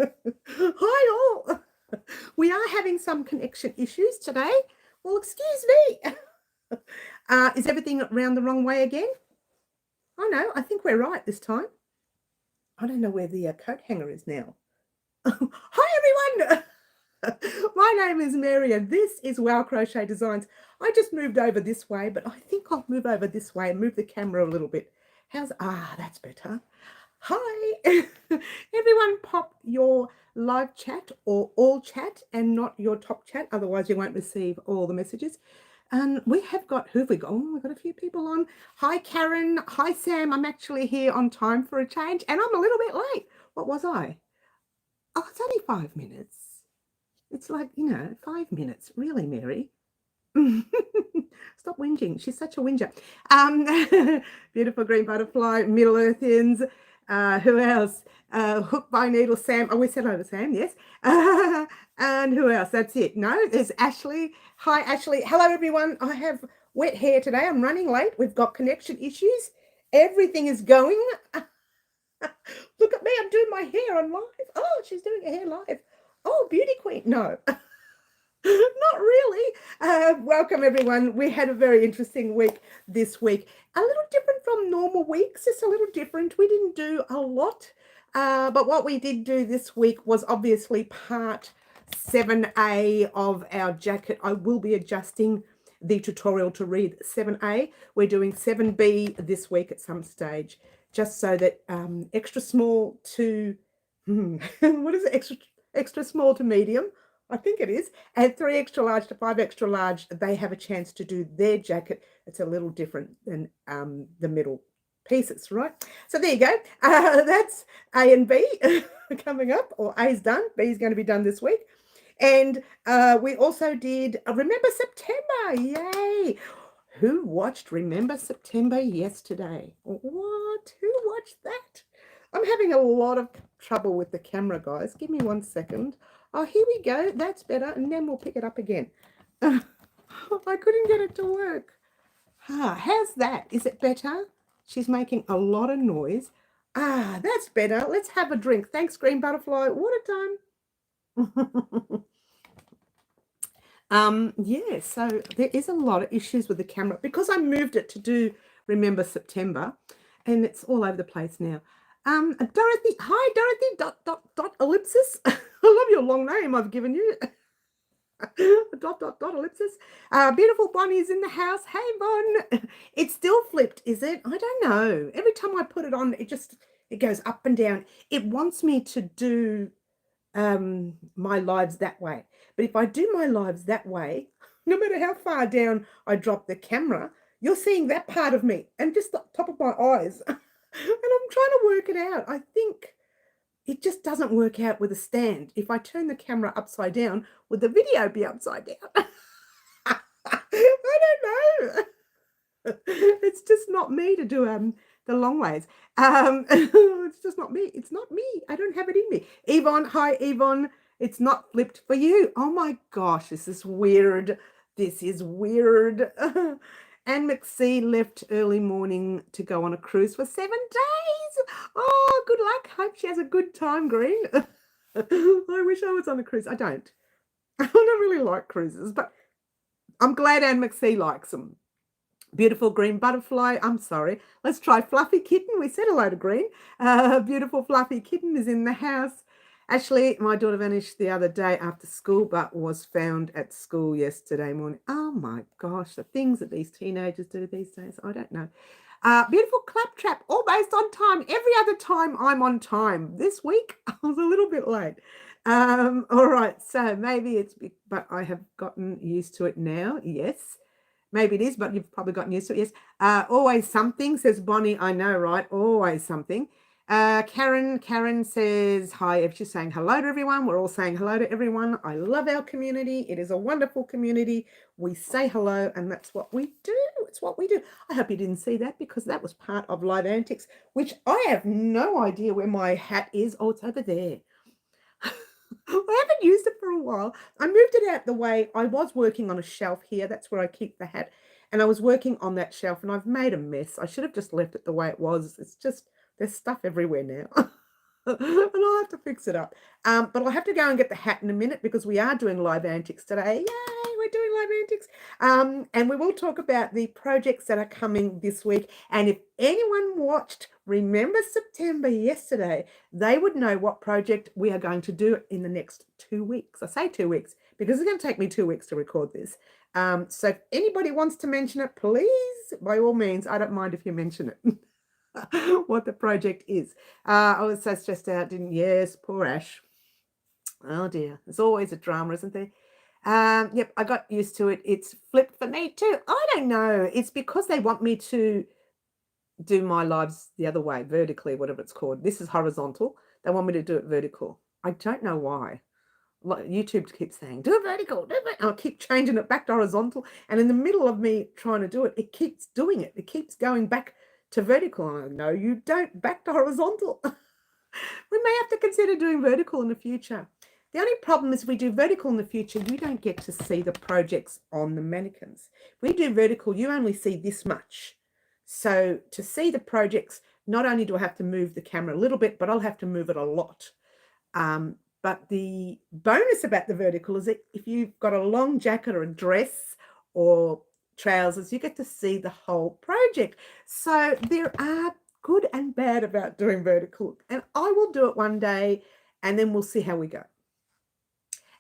Hi all. We are having some connection issues today. Well, excuse me. Is everything round the wrong way again? Oh no, I think we're right this time. I don't know where the coat hanger is now. Hi everyone. My name is Mary and this is Crochet Designs. I just moved over this way, but I think I'll move over this way and move the camera a little bit. That's better. Hi, everyone, pop your live chat or all chat and not your top chat, otherwise you won't receive all the messages. And we have got, who have we got? Oh, we've got a few people on. Hi, Karen. Hi, Sam. I'm actually here on time for a change and I'm a little bit late. What was I? Oh, it's only 5 minutes. It's like, 5 minutes. Really, Mary? Stop whinging. She's such a whinger. Beautiful green butterfly, Middle Earthians. Who else? Hook by Needle Sam. Oh, we said hello to Sam, yes. And who else? That's it. No, there's Ashley. Hi, Ashley. Hello, everyone. I have wet hair today. I'm running late. We've got connection issues. Everything is going. Look at me. I'm doing my hair on live. Oh, she's doing her hair live. Oh, beauty queen. No. Not really. Welcome, everyone. We had a very interesting week this week. A little different from normal weeks. Just a little different. We didn't do a lot. But what we did do this week was obviously part 7A of our jacket. I will be adjusting the tutorial to read 7A. We're doing 7B this week at some stage, just so that extra small to, what is it? Extra small to medium, I think it is, and 3 extra large to 5 extra large, they have a chance to do their jacket. It's a little different than the middle pieces, right? So there you go. That's A and B coming up, or A's done. B's going to be done this week. And we also did Remember September. Yay! Who watched Remember September yesterday? What? Who watched that? I'm having a lot of trouble with the camera, guys. Give me 1 second. Oh, here we go. That's better. And then we'll pick it up again. I couldn't get it to work. How's that? Is it better? She's making a lot of noise. That's better. Let's have a drink. Thanks, Green Butterfly. Water time. Yeah, so there is a lot of issues with the camera because I moved it to do Remember September and it's all over the place now. Dorothy, hi Dorothy, ellipsis. I love your long name I've given you. Ellipsis. Beautiful Bonnie is in the house. Hey Bon. It's still flipped, is it? I don't know. Every time I put it on, it goes up and down. It wants me to do my lives that way. But if I do my lives that way, no matter how far down I drop the camera, you're seeing that part of me and just the top of my eyes. And I'm trying to work it out. I think it just doesn't work out with a stand. If I turn the camera upside down, would the video be upside down? I don't know. It's just not me to do the long ways. It's just not me. It's not me. I don't have it in me. Yvonne, hi Yvonne. It's not flipped for you. Oh my gosh, this is weird. This is weird. Anne McSee left early morning to go on a cruise for 7 days. Oh, good luck. Hope she has a good time, Green. I wish I was on a cruise. I don't. I don't really like cruises, but I'm glad Anne McSee likes them. Beautiful green butterfly. I'm sorry. Let's try Fluffy Kitten. We said hello to Green. Beautiful Fluffy Kitten is in the house. Ashley, my daughter vanished the other day after school, but was found at school yesterday morning. Oh my gosh, the things that these teenagers do these days, I don't know. Beautiful Claptrap, almost on time. Every other time I'm on time. This week I was a little bit late. All right, so maybe it's, but I have gotten used to it now. Yes. Maybe it is, but you've probably gotten used to it. Yes. Always something, says Bonnie. I know, right? Always something. Karen says hi. If she's saying hello to everyone, we're all saying hello to everyone. I love our community. It is a wonderful community. We say hello, and that's what we do. It's what we do. I hope you didn't see that because that was part of Live Antics, which I have no idea where my hat is. Oh, it's over there. I haven't used it for a while. I moved it out the way. I was working on a shelf here. That's where I keep the hat. And I was working on that shelf and I've made a mess. I should have just left it the way it was. It's just, there's stuff everywhere now. and I'll have to fix it up. But I'll have to go and get the hat in a minute because we are doing live antics today. Yay, we're doing live antics. And we will talk about the projects that are coming this week. And if anyone watched Remember September yesterday, they would know what project we are going to do in the next 2 weeks. I say 2 weeks because it's going to take me 2 weeks to record this. So if anybody wants to mention it, please, by all means, I don't mind if you mention it. What the project is. I was so stressed out, didn't? Yes, poor Ash. Oh dear, there's always a drama, isn't there? Yep, I got used to it. It's flipped for me too. I don't know. It's because they want me to do my lives the other way, vertically, whatever it's called. This is horizontal. They want me to do it vertical. I don't know why. Like YouTube keeps saying, do it vertical, do it vertical. I'll keep changing it back to horizontal. And in the middle of me trying to do it, it keeps doing it. It keeps going back to vertical. And I go, no, you don't, back to horizontal. We may have to consider doing vertical in the future. The only problem is if we do vertical in the future, you don't get to see the projects on the mannequins. If we do vertical, you only see this much. So to see the projects, not only do I have to move the camera a little bit, but I'll have to move it a lot. But the bonus about the vertical is that if you've got a long jacket or a dress or trousers, you get to see the whole project. So there are good and bad about doing vertical. And I will do it one day and then we'll see how we go.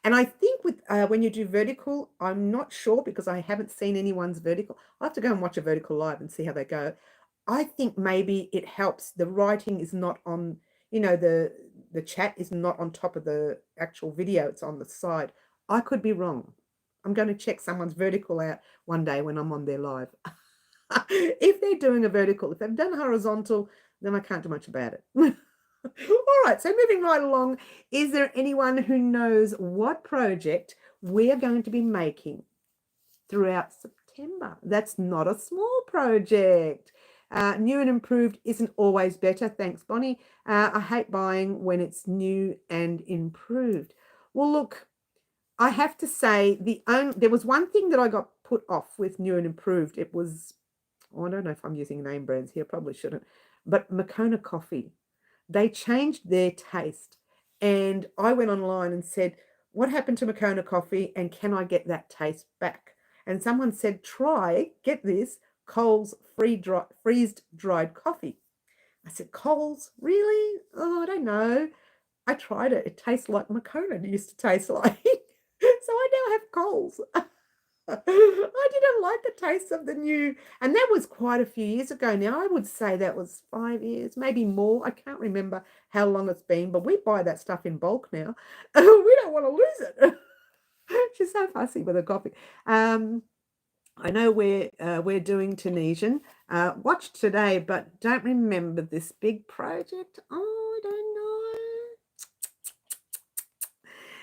And I think with when you do vertical, I'm not sure because I haven't seen anyone's vertical. I'll have to go and watch a vertical live and see how they go. I think maybe it helps. The writing is not on, you know, the chat is not on top of the actual video. It's on the side. I could be wrong. I'm going to check someone's vertical out one day when I'm on their live. If they're doing a vertical, if they've done horizontal, then I can't do much about it. All right, so moving right along, is there anyone who knows what project we are going to be making throughout September? That's not a small project. New and improved isn't always better. Thanks, Bonnie. I hate buying when it's new and improved. Well, look, I have to say there was one thing that I got put off with new and improved. It was, oh, I don't know if I'm using name brands here, probably shouldn't, but Moccona Coffee. They changed their taste. And I went online and said, what happened to Moccona Coffee and can I get that taste back? And someone said, get this, Coles freeze-dried coffee. I said, Coles, really? Oh, I don't know. I tried it. It tastes like Moccona used to taste like. So I now have Coles. I didn't like the taste of the new, and that was quite a few years ago now. I would say that was 5 years, maybe more. I can't remember how long it's been, but we buy that stuff in bulk now. We don't want to lose it. She's so fussy with her coffee. I know we're doing Tunisian. Watched today, but don't remember this big project. Oh, I don't know.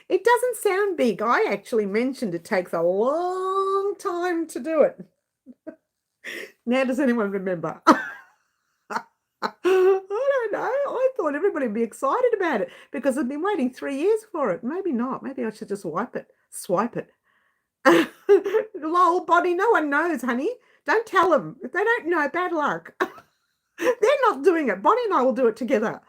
It doesn't sound big. I actually mentioned it takes a long time to do it. Now, does anyone remember? I don't know. I thought everybody would be excited about it because I've been waiting 3 years for it. Maybe not. Maybe I should just swipe it. Lol, Bonnie, no one knows, honey. Don't tell them. If they don't know, bad luck. They're not doing it. Bonnie and I will do it together.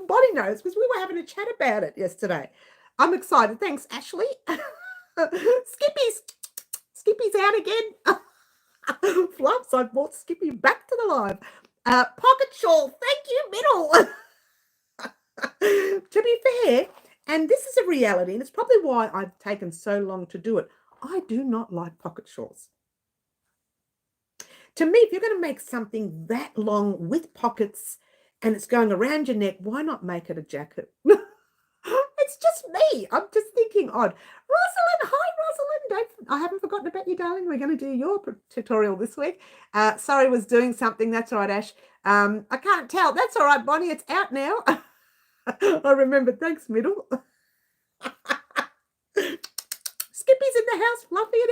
Bonnie knows because we were having a chat about it yesterday. I'm excited. Thanks, Ashley. Skippy's out again. Fluffs, I brought Skippy back to the live. Pocket shawl. Thank you, Middle. To be fair, and this is a reality, and it's probably why I've taken so long to do it, I do not like pocket shawls. To me, if you're going to make something that long with pockets and it's going around your neck, why not make it a jacket? It's just me. I'm just thinking odd. Rosalind, hi, Rosalind. I haven't forgotten about you, darling. We're going to do your tutorial this week. Sorry, was doing something. That's all right, Ash. I can't tell. That's all right, Bonnie. It's out now. I remembered. Thanks, Middle. Skippy's in the house. Fluffy and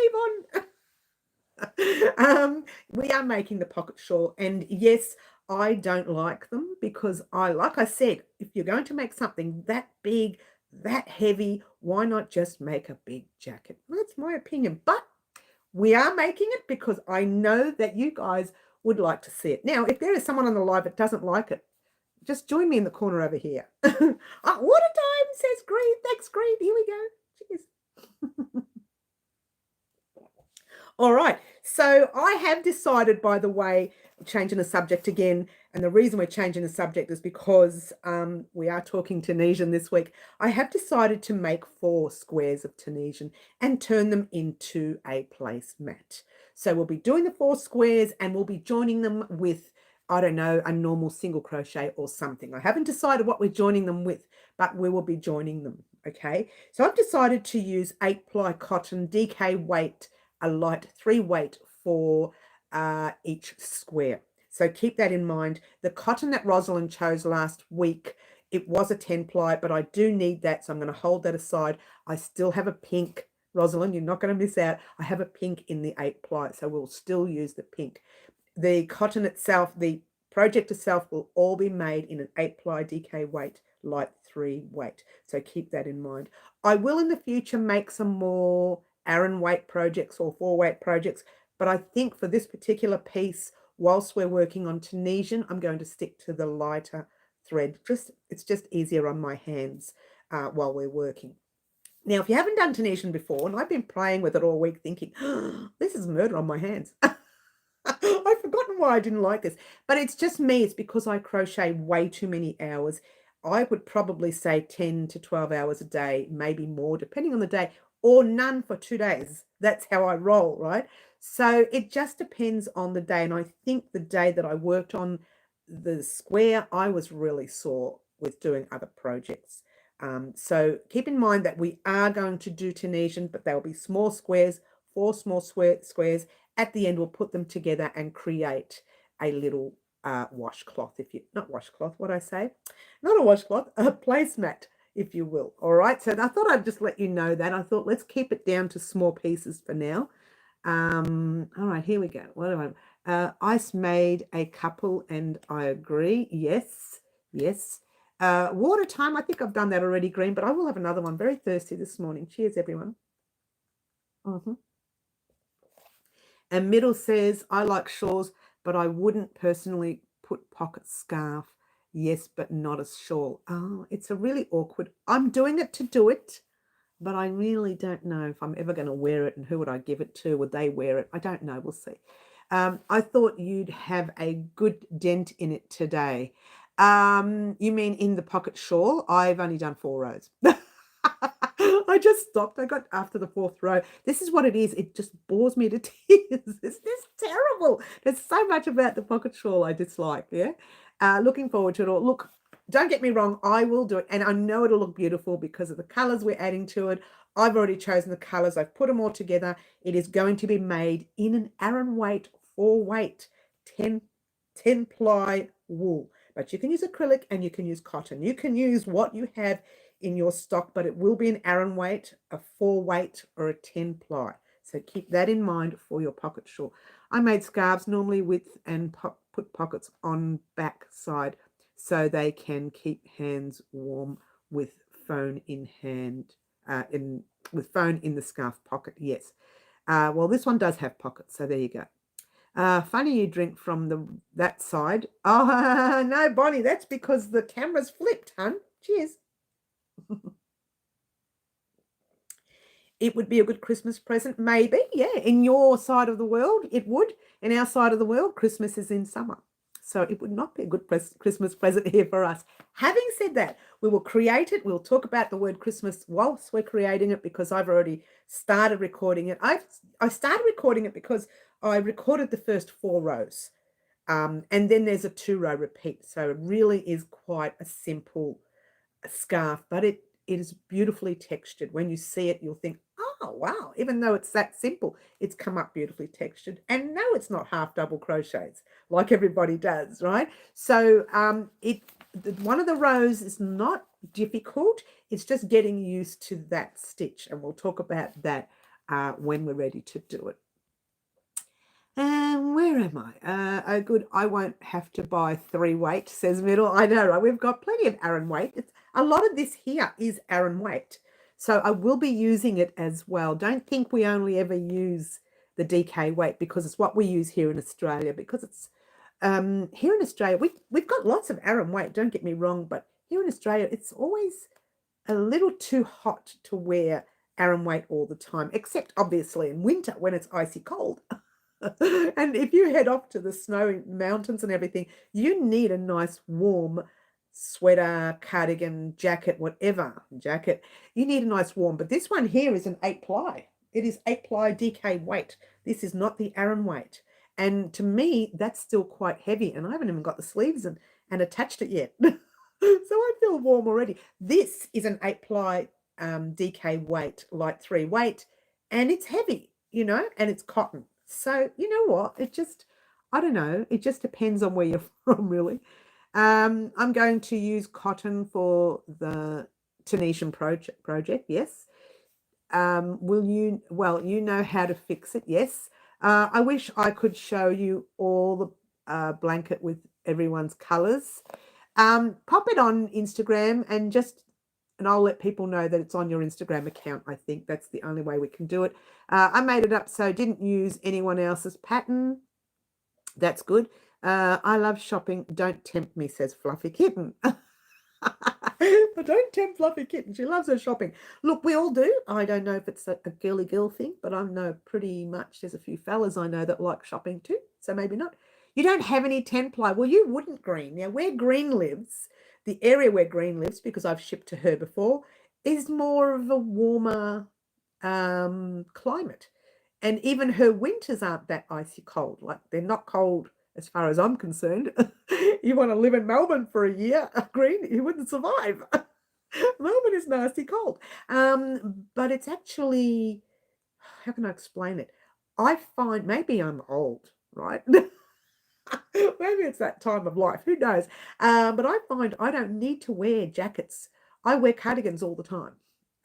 Yvonne. We are making the pocket shawl, and yes, I don't like them because like I said, if you're going to make something that big, that heavy, why not just make a big jacket? That's my opinion, but we are making it because I know that you guys would like to see it. Now, if there is someone on the live that doesn't like it, just join me in the corner over here. Oh, water time, says Green. Thanks, Green. Here we go. Cheers. All right. So I have decided, by the way, changing the subject again. And the reason we're changing the subject is because we are talking Tunisian this week. I have decided to make 4 squares of Tunisian and turn them into a placemat. So we'll be doing the 4 squares and we'll be joining them with, I don't know, a normal single crochet or something. I haven't decided what we're joining them with, but we will be joining them. Okay. So I've decided to use 8-ply cotton DK weight, a light 3 weight for each square. So keep that in mind. The cotton that Rosalind chose last week, it was a 10-ply, but I do need that, so I'm going to hold that aside. I still have a pink. Rosalind, you're not going to miss out. I have a pink in the 8-ply, so we'll still use the pink. The cotton itself, the project itself, will all be made in an 8-ply DK weight, light 3 weight. So keep that in mind. I will in the future make some more Aran weight projects or 4 weight projects, but I think for this particular piece, whilst we're working on Tunisian, I'm going to stick to the lighter thread. It's just easier on my hands while we're working. Now, if you haven't done Tunisian before, and I've been playing with it all week thinking, oh, this is murder on my hands. I've forgotten why I didn't like this, but it's just me. It's because I crochet way too many hours. I would probably say 10 to 12 hours a day, maybe more, depending on the day, or none for 2 days. That's how I roll, right? So it just depends on the day. And I think the day that I worked on the square, I was really sore with doing other projects. So keep in mind that we are going to do Tunisian, but there will be small squares, 4 small squares. At the end, we'll put them together and create a little washcloth, not washcloth, what I say? Not a washcloth, a placemat, if you will. All right, so I thought I'd just let you know that. I thought let's keep it down to small pieces for now. All right, here we go. What do Ice made a couple, and I agree. Yes. Water time, I think I've done that already, Green, but I will have another one. Very thirsty this morning. Cheers, everyone. And Middle says, I like shawls, but I wouldn't personally put pocket scarf. Yes, but not a shawl. Oh, it's a really awkward. I'm doing it to do it, but I really don't know if I'm ever going to wear it, and who would I give it to? Would they wear it? I don't know. We'll see. I thought you'd have a good dent in it today. You mean in the pocket shawl? I've only done 4 rows. I just stopped. I got after the 4th row. This is what it is. It just bores me to tears. It's just terrible. There's so much about the pocket shawl I dislike. Yeah. Looking forward to it all. Look, don't get me wrong. I will do it. And I know it'll look beautiful because of the colors we're adding to it. I've already chosen the colors. I've put them all together. It is going to be made in an Aran weight, 4 weight, 10-ply wool. But you can use acrylic and you can use cotton. You can use what you have in your stock, but it will be an Aran weight, a 4 weight, or a 10-ply. So keep that in mind for your pocket shawl. I made scarves normally with and put pockets on back side so they can keep hands warm with phone in hand, with phone in the scarf pocket. Yes. Well, this one does have pockets, so there you go. Funny you drink from that side. Oh, no, Bonnie, that's because the camera's flipped, hun. Cheers. It would be a good Christmas present, maybe. Yeah, in your side of the world, it would. In our side of the world, Christmas is in summer. So it would not be a good Christmas present here for us. Having said that, we will create it. We'll talk about the word Christmas whilst we're creating it because I've already started recording it. I started recording it because I recorded the first 4 rows. And then there's a 2-row repeat. So it really is quite a simple scarf, but it is beautifully textured. When you see it, you'll think, oh, wow, even though it's that simple, it's come up beautifully textured. And no, it's not half double crochets like everybody does, right? So one of the rows is not difficult. It's just getting used to that stitch. And we'll talk about that when we're ready to do it. Where am I? Oh, good. I won't have to buy 3 weight, says Middle. I know, right? We've got plenty of Aran weight. A lot of this here is Aran weight. So I will be using it as well. Don't think we only ever use the DK weight because it's what we use here in Australia because here in Australia, we've got lots of Aran weight, don't get me wrong, but here in Australia, it's always a little too hot to wear Aran weight all the time, except obviously in winter when it's icy cold. And if you head off to the snowy mountains and everything, you need a nice warm sweater, cardigan, jacket, whatever jacket. You need a nice warm. But this one here is an 8-ply. It is 8-ply DK weight. This is not the Aran weight. And to me, that's still quite heavy. And I haven't even got the sleeves and attached it yet. So I feel warm already. This is an 8-ply DK weight, light 3 weight, and it's heavy, you know, and it's cotton. So you know what? I don't know. It just depends on where you're from, really. I'm going to use cotton for the Tunisian project. Yes. Well, you know how to fix it. Yes. I wish I could show you all the blanket with everyone's colors. Pop it on Instagram and I'll let people know that it's on your Instagram account. I think that's the only way we can do it. I made it up, so didn't use anyone else's pattern. That's good. I love shopping. Don't tempt me, says Fluffy Kitten. But don't tempt Fluffy Kitten. She loves her shopping. Look, we all do. I don't know if it's a girly girl thing, but I know pretty much there's a few fellas I know that like shopping too, so maybe not. You don't have any 10-ply. Well, you wouldn't, Green. Now, where Green lives, the area where Green lives, because I've shipped to her before, is more of a warmer climate. And even her winters aren't that icy cold. Like, they're not cold as far as I'm concerned. You want to live in Melbourne for a year, Green, you wouldn't survive. Melbourne is nasty cold. But it's actually, how can I explain it? I find, maybe I'm old, right? Maybe it's that time of life. Who knows? But I find I don't need to wear jackets. I wear cardigans all the time.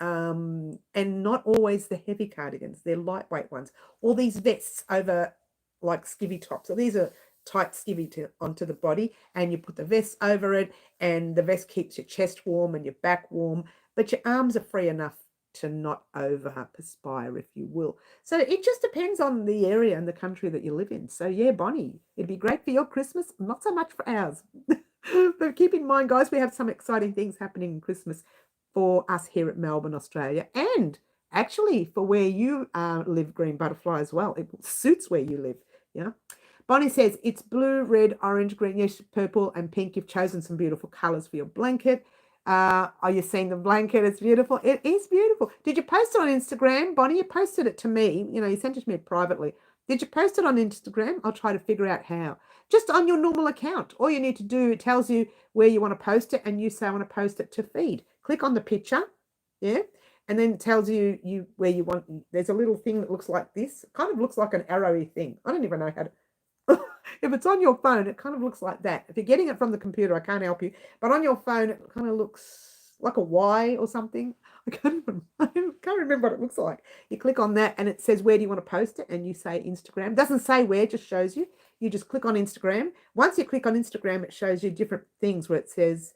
And not always the heavy cardigans. They're lightweight ones. Or these vests over like skivvy tops. So these are tight skivvy onto the body, and you put the vest over it, and the vest keeps your chest warm and your back warm, but your arms are free enough to not over perspire, if you will. So it just depends on the area and the country that you live in. So yeah, Bonnie, it'd be great for your Christmas, not so much for ours. But keep in mind, guys, we have some exciting things happening in Christmas for us here at Melbourne, Australia, and actually for where you live, Green Butterfly, as well. It suits where you live. Yeah. Bonnie says it's blue, red, orange, green, yes, purple, and pink. You've chosen some beautiful colors for your blanket. Are you seeing the blanket? It's beautiful. It is beautiful. Did you post it on Instagram? Bonnie, you posted it to me. You know, you sent it to me privately. Did you post it on Instagram? I'll try to figure out how. Just on your normal account. All you need to do, it tells you where you want to post it, and you say, I want to post it to feed. Click on the picture, yeah, and then it tells you where you want. There's a little thing that looks like this. It kind of looks like an arrowy thing. I don't even know how to. If it's on your phone, it kind of looks like that. If you're getting it from the computer, I can't help you. But on your phone, it kind of looks like a Y or something. I can't remember what it looks like. You click on that and it says, where do you want to post it? And you say Instagram. It doesn't say where, it just shows you. You just click on Instagram. Once you click on Instagram, it shows you different things where it says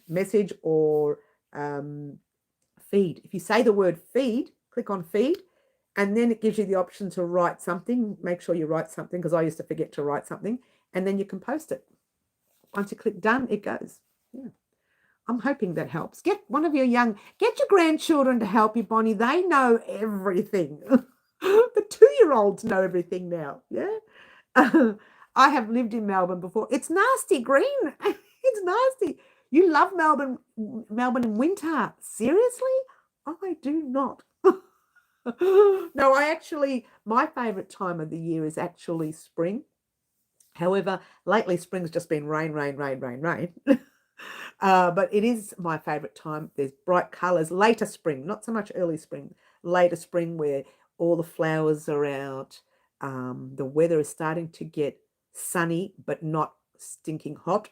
message or feed. If you say the word feed, click on feed. And then it gives you the option to write something. Make sure you write something, because I used to forget to write something. And then you can post it. Once you click done, it goes. Yeah. I'm hoping that helps. Get your grandchildren to help you, Bonnie. They know everything. The 2-year-olds know everything now. Yeah. I have lived in Melbourne before. It's nasty, Green. It's nasty. You love Melbourne in winter. Seriously? I do not. No, my favourite time of the year is actually spring. However, lately spring's just been rain. But it is my favourite time. There's bright colours. Later spring, not so much early spring. Later spring, where all the flowers are out. The weather is starting to get sunny, but not stinking hot.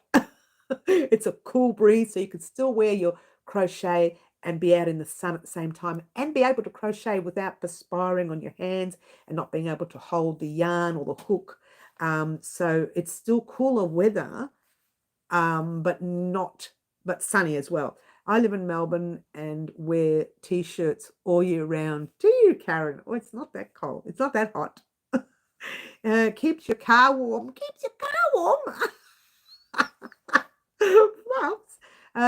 It's a cool breeze, so you can still wear your crochet and be out in the sun at the same time, and be able to crochet without perspiring on your hands and not being able to hold the yarn or the hook. So it's still cooler weather, but sunny as well. I live in Melbourne and wear t-shirts all year round. Do you, Karen? Oh, it's not that cold. It's not that hot. Keeps your car warm. Keeps your car warm.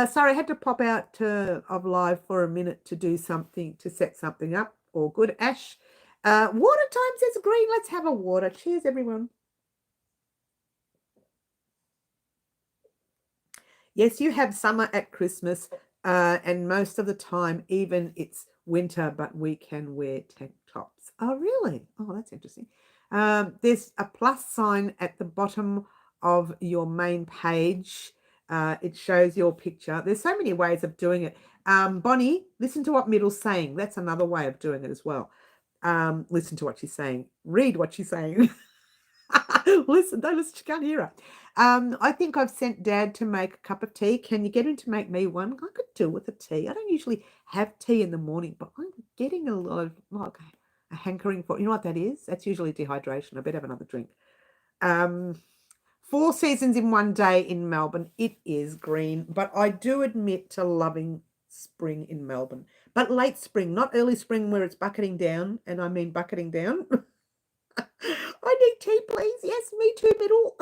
Sorry, I had to pop out of live for a minute to do something, to set something up. All good. Ash, water time, says Green. Let's have a water. Cheers, everyone. Yes, you have summer at Christmas, and most of the time, even it's winter, but we can wear tank tops. Oh, really? Oh, that's interesting. There's a plus sign at the bottom of your main page. It shows your picture. There's so many ways of doing it. Bonnie, listen to what Middle's saying. That's another way of doing it as well. Listen to what she's saying. Read what she's saying. Listen, don't listen, you can't hear her. I think I've sent Dad to make a cup of tea. Can you get him to make me one? I could do with a tea. I don't usually have tea in the morning, but I'm getting a lot of like a hankering for. You know what that is? That's usually dehydration. I better have another drink. 4 seasons in one day in Melbourne. It is Green, but I do admit to loving spring in Melbourne. But late spring, not early spring where it's bucketing down, and I mean bucketing down. I need tea, please. Yes, me too, Middle.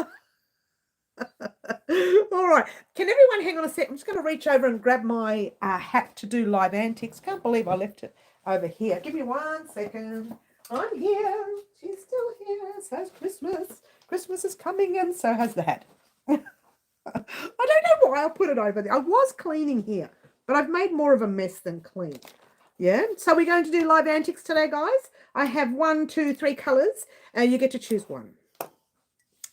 All right. Can everyone hang on a sec? I'm just going to reach over and grab my hat to do live antics. Can't believe I left it over here. Give me 1 second. I'm here. She's still here. So's Christmas. Christmas is coming, and so has the hat. I don't know why I put it over there. I was cleaning here, but I've made more of a mess than clean. Yeah, so we're going to do live antics today, guys. I have 1, 2, 3 colours, and you get to choose one.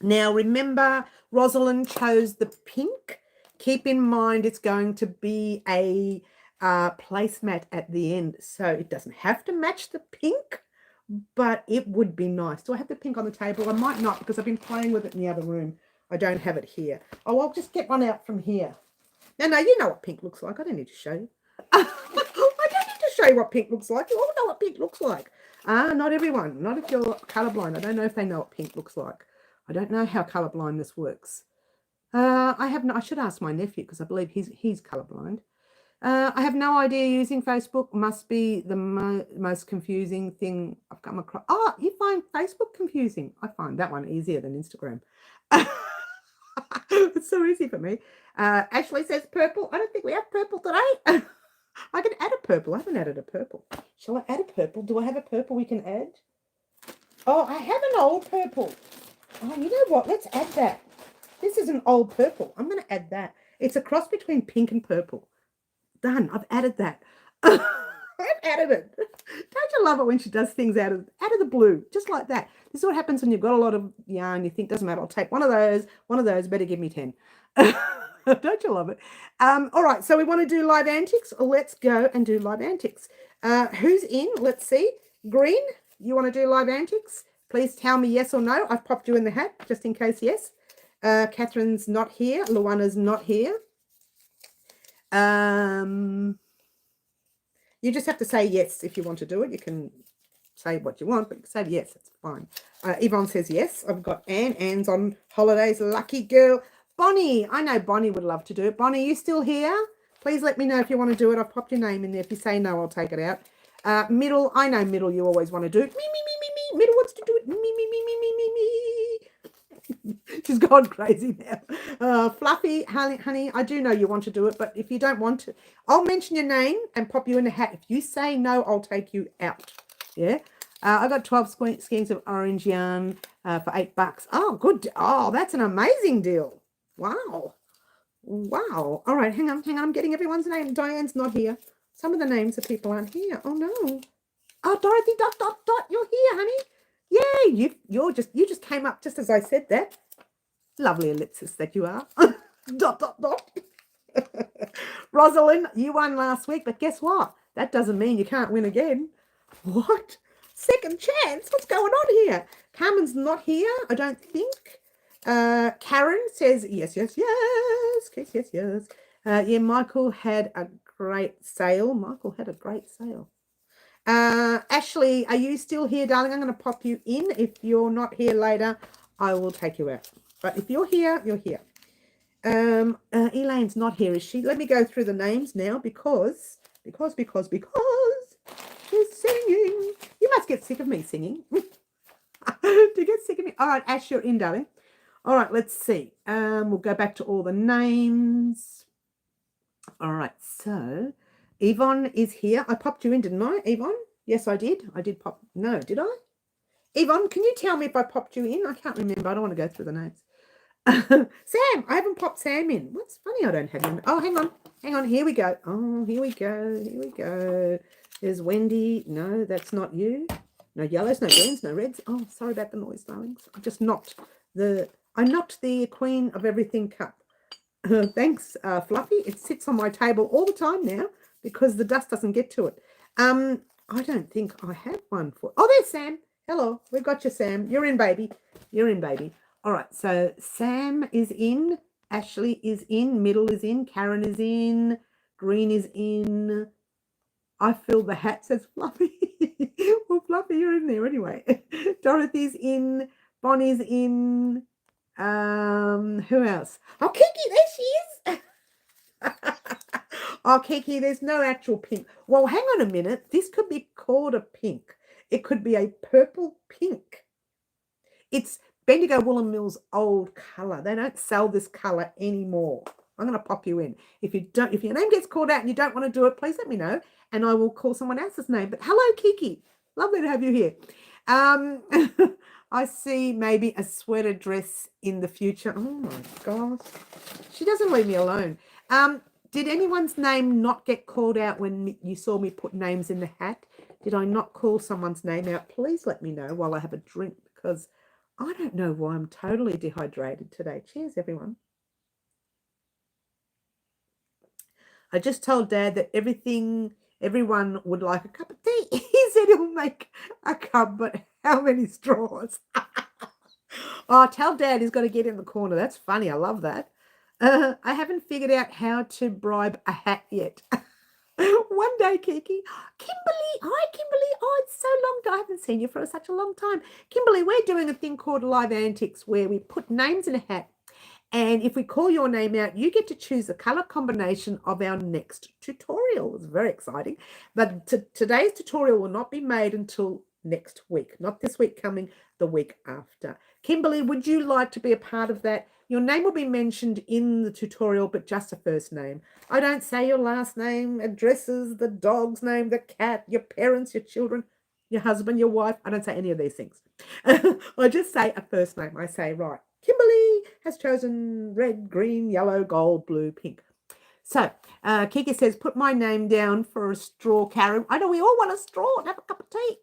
Now, remember, Rosalind chose the pink. Keep in mind it's going to be a placemat at the end, so it doesn't have to match the pink, but it would be nice. Do I have the pink on the table? I might not because I've been playing with it in the other room. I don't have it here. Oh, I'll just get one out from here. No, you know what pink looks like. I don't need to show you. I don't need to show you what pink looks like. You all know what pink looks like. Not everyone. Not if you're colourblind. I don't know if they know what pink looks like. I don't know how colourblindness works. I should ask my nephew because I believe he's colourblind. I have no idea using Facebook. Must be the most confusing thing I've come across. Oh, you find Facebook confusing? I find that one easier than Instagram. It's so easy for me. Ashley says purple. I don't think we have purple today. I can add a purple. I haven't added a purple. Shall I add a purple? Do I have a purple we can add? Oh, I have an old purple. Oh, you know what? Let's add that. This is an old purple. I'm going to add that. It's a cross between pink and purple. Done. I've added that. I've added it. Don't you love it when she does things out of the blue, just like that? This is what happens when you've got a lot of yarn. You think doesn't matter. I'll take one of those. Better give me 10. Don't you love it? All right. So we want to do live antics. Let's go and do live antics. Who's in? Let's see. Green, you want to do live antics? Please tell me yes or no. I've popped you in the hat just in case yes. Catherine's not here. Luana's not here. You just have to say yes if you want to do it. You can say what you want, but you can say yes. It's fine. Yvonne says yes. I've got Anne. Anne's on holidays. Lucky girl. Bonnie. I know Bonnie would love to do it. Bonnie, are you still here? Please let me know if you want to do it. I've popped your name in there. If you say no, I'll take it out. Middle. I know Middle you always want to do it. Me. Middle wants to do it. Me. She's gone crazy now. Fluffy, honey, I do know you want to do it, but if you don't want to, I'll mention your name and pop you in a hat. If you say no, I'll take you out. Yeah. I got 12 skeins of orange yarn for $8. Oh, good. Oh, that's an amazing deal. Wow. All right, hang on. I'm getting everyone's name. Diane's not here. Some of the names of people aren't here. Oh no. Oh, Dorothy, dot, you're here, honey. Yay, you just came up just as I said that. Lovely ellipsis that you are. dot. Rosalind, you won last week, but guess what? That doesn't mean you can't win again. What? Second chance? What's going on here? Carmen's not here, I don't think. Karen says yes. Yes. Yeah, Michael had a great sale. Ashley, are you still here, darling? I'm going to pop you in. If you're not here later, I will take you out. But if you're here, you're here. Elaine's not here, is she? Let me go through the names now because she's singing. You must get sick of me singing. Do you get sick of me? All right, Ash, you're in, darling. All right, let's see. We'll go back to all the names. All right, so Yvonne is here. I popped you in, didn't I, Yvonne? Yes, I did. I did pop. No, did I? Yvonne, can you tell me if I popped you in? I can't remember. I don't want to go through the names. Sam, I haven't popped Sam in. What's funny? I don't have him. Oh, hang on. Hang on. Here we go. Oh, here we go. Here we go. There's Wendy. No, that's not you. No yellows, no greens, no reds. Oh, sorry about the noise, darlings. I just knocked the Queen of Everything cup. Thanks, Fluffy. It sits on my table all the time now because the dust doesn't get to it. I don't think I have one for... Oh, there's Sam. Hello. We've got you, Sam. You're in, baby. You're in, baby. All right. So Sam is in. Ashley is in. Middle is in. Karen is in. Green is in. I fill the hat, says Fluffy. Well, Fluffy, you're in there anyway. Dorothy's in. Bonnie's in. Who else? Oh, Kiki, there she is. Oh, Kiki, there's no actual pink. Well, hang on a minute. This could be called a pink. It could be a purple pink. It's Bendigo Woolen Mill's old colour. They don't sell this colour anymore. I'm going to pop you in. If your name gets called out and you don't want to do it, please let me know, and I will call someone else's name. But hello, Kiki. Lovely to have you here. I see maybe a sweater dress in the future. Oh my gosh. She doesn't leave me alone. Did anyone's name not get called out when you saw me put names in the hat? Did I not call someone's name out? Please let me know while I have a drink, because I don't know why I'm totally dehydrated today. Cheers, everyone. I just told Dad that everyone would like a cup of tea. He said he'll make a cup, but how many straws? Oh, tell Dad he's got to get in the corner. That's funny. I love that. I haven't figured out how to bribe a hat yet. One day, Kiki. Kimberly. Hi, Kimberly. Oh, it's so long. I haven't seen you for such a long time. Kimberly, we're doing a thing called Live Antics where we put names in a hat. And if we call your name out, you get to choose the color combination of our next tutorial. It's very exciting. But today's tutorial will not be made until next week. Not this week coming, the week after. Kimberly, would you like to be a part of that? Your name will be mentioned in the tutorial, but just a first name. I don't say your last name, addresses, the dog's name, the cat, your parents, your children, your husband, your wife. I don't say any of these things. I just say a first name. I say, right, Kimberly has chosen red, green, yellow, gold, blue, pink. So Kiki says, put my name down for a straw, Karen. I know we all want a straw and have a cup of tea.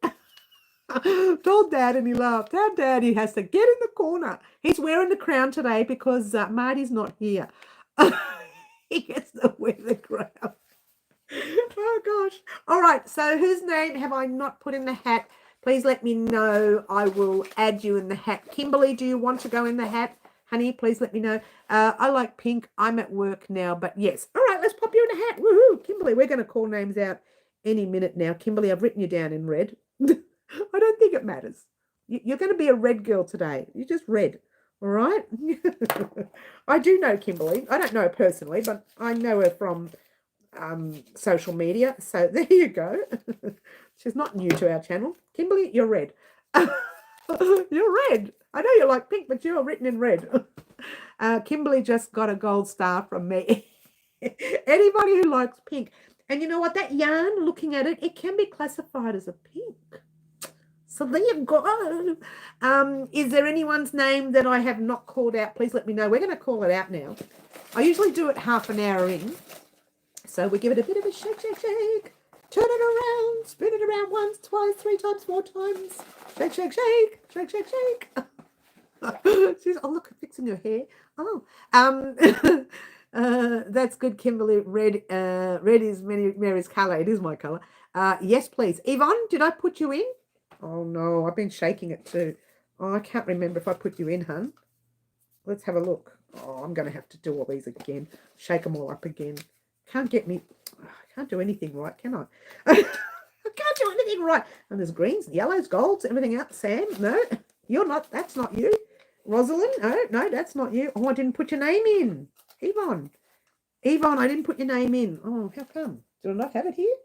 Told Dad and he laughed. Tell Dad he has to get in the corner. He's wearing the crown today because Marty's not here. He gets to wear the crown. Oh, gosh. All right. So whose name have I not put in the hat? Please let me know. I will add you in the hat. Kimberly, do you want to go in the hat? Honey, please let me know. I like pink. I'm at work now, but yes. All right, let's pop you in a hat. Woohoo. Kimberly, we're going to call names out any minute now. Kimberly, I've written you down in red. I don't think it matters. You're going to be a red girl today. You're just red. All right? I do know Kimberly. I don't know her personally, but I know her from social media. So there you go. She's not new to our channel. Kimberly, you're red. You're red. I know you like pink, but you're written in red. Kimberly just got a gold star from me. Anybody who likes pink. And you know what? That yarn, looking at it, it can be classified as a pink. So there you go. Is there anyone's name that I have not called out? Please let me know. We're going to call it out now. I usually do it half an hour in. So we give it a bit of a shake, shake, shake. Turn it around. Spin it around once, twice, 3 times, 4 times. Shake, shake, shake. Shake, shake, shake. She's, oh, look, fixing her hair. Oh, that's good, Kimberly. Red is Mary's colour. It is my colour. Yes, please. Yvonne, did I put you in? Oh, no, I've been shaking it too. Oh, I can't remember if I put you in, hun. Let's have a look. Oh, I'm going to have to do all these again. Shake them all up again. Can't get me. I can't do anything right, can I? I can't do anything right. And there's greens, yellows, golds, everything else. Sam, no, you're not. That's not you. Rosalind, no, that's not you. Oh, I didn't put your name in. Yvonne, I didn't put your name in. Oh, how come? Do I not have it here?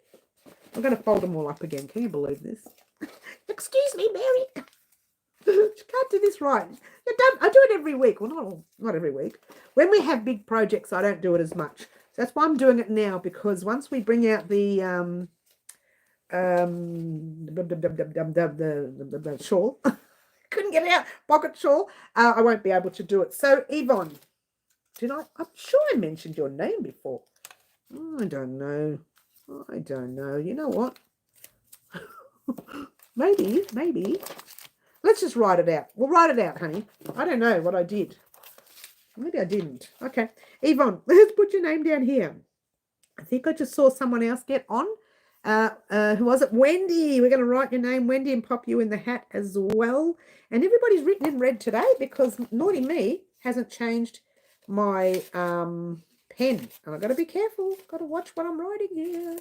I'm going to fold them all up again. Can you believe this? Excuse me, Mary. She can't do this right. I do it every week. Well, not every week. When we have big projects, I don't do it as much. So that's why I'm doing it now, because once we bring out the shawl, couldn't get it out, pocket shawl, I won't be able to do it. So Yvonne, I'm sure I mentioned your name before. I don't know. You know what? Maybe. Let's just write it out. We'll write it out, honey. I don't know what I did. Maybe I didn't. Okay. Yvonne, let's put your name down here. I think I just saw someone else get on. Who was it? Wendy. We're going to write your name, Wendy, and pop you in the hat as well. And everybody's written in red today because naughty me hasn't changed my pen. And I've got to be careful. Got to watch what I'm writing here.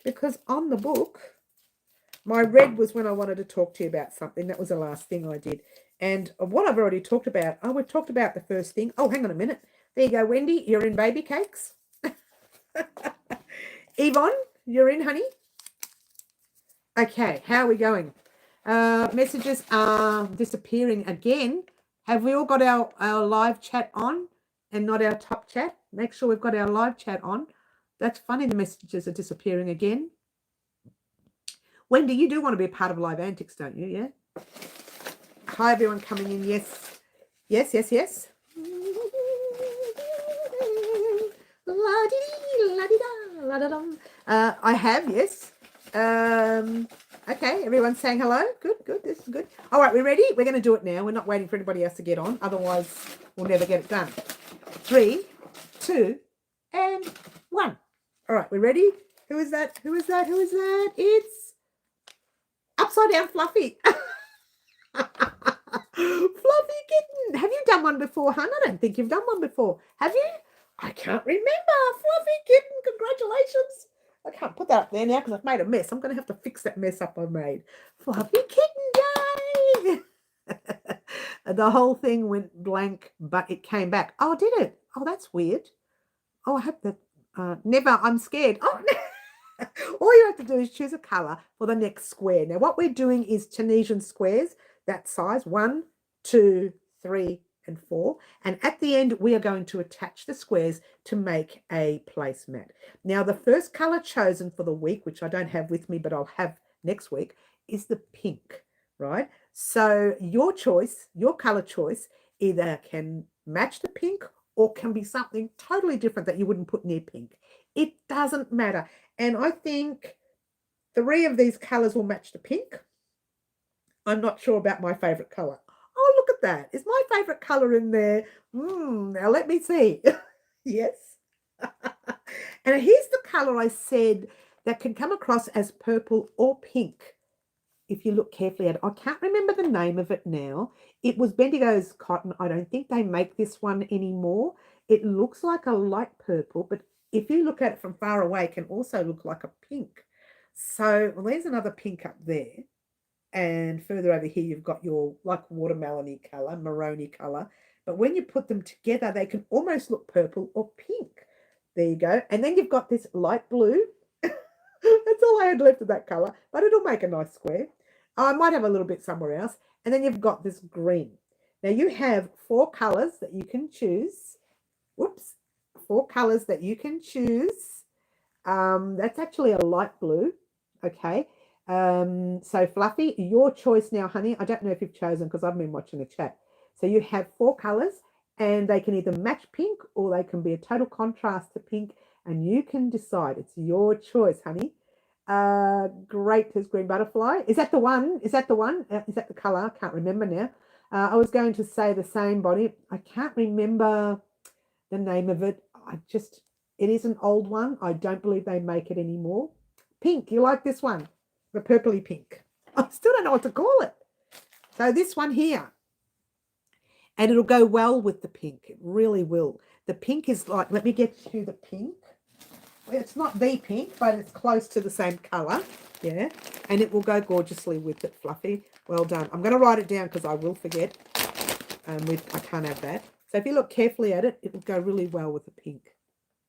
Because on the book, my red was when I wanted to talk to you about something. That was the last thing I did. And what I've already talked about, we talked about the first thing. Oh, hang on a minute. There you go, Wendy. You're in baby cakes. Yvonne, you're in, honey. Okay, how are we going? Messages are disappearing again. Have we all got our live chat on and not our top chat? Make sure we've got our live chat on. That's funny, the messages are disappearing again. Wendy, you do want to be a part of Live Antics, don't you? Yeah. Hi, everyone coming in. Yes. I have, yes. Okay, everyone's saying hello. Good. This is good. All right, we're ready. We're going to do it now. We're not waiting for anybody else to get on. Otherwise, we'll never get it done. 3, 2, and 1. All right, we're ready. Who is that? It's Upside Down Fluffy. Fluffy kitten. Have you done one before, hon? I don't think you've done one before. Have you? I can't remember. Fluffy kitten, congratulations. I can't put that up there now because I've made a mess. I'm going to have to fix that mess up I made. Fluffy kitten, yay! The whole thing went blank, but it came back. Oh, did it? Oh, that's weird. Oh, I hope that... never, I'm scared. Oh, no. All you have to do is choose a colour for the next square. Now, what we're doing is Tunisian squares, that size, 1, 2, 3, and 4. And at the end, we are going to attach the squares to make a placemat. Now, the first colour chosen for the week, which I don't have with me, but I'll have next week, is the pink, right? So your choice, your colour choice, either can match the pink or can be something totally different that you wouldn't put near pink. It doesn't matter. And I think 3 of these colours will match the pink. I'm not sure about my favourite colour. Oh, look at that. Is my favourite colour in there? Now let me see. Yes. And here's the colour I said that can come across as purple or pink. If you look carefully at it, I can't remember the name of it now. It was Bendigo's cotton. I don't think they make this one anymore. It looks like a light purple, but if you look at it from far away, it can also look like a pink. So well, there's another pink up there. And further over here, you've got your like watermelony colour, maroni colour. But when you put them together, they can almost look purple or pink. There you go. And then you've got this light blue. That's all I had left of that colour, but it'll make a nice square. I might have a little bit somewhere else. And then you've got this green. Now you have 4 colours that you can choose. Whoops. 4 colours that you can choose. That's actually a light blue. Okay. So Fluffy, your choice now, honey. I don't know if you've chosen because I've been watching the chat. So you have 4 colours and they can either match pink or they can be a total contrast to pink. And you can decide. It's your choice, honey. Great, there's green butterfly. Is that the one? Is that the colour? I can't remember now. I was going to say the same body. I can't remember the name of it. It is an old one. I don't believe they make it anymore. Pink, you like this one? The purpley pink. I still don't know what to call it. So this one here. And it'll go well with the pink. It really will. The pink is like, let me get you the pink. It's not the pink, but it's close to the same colour. Yeah. And it will go gorgeously with it, Fluffy. Well done. I'm going to write it down because I will forget. I can't have that. So if you look carefully at it, it will go really well with the pink.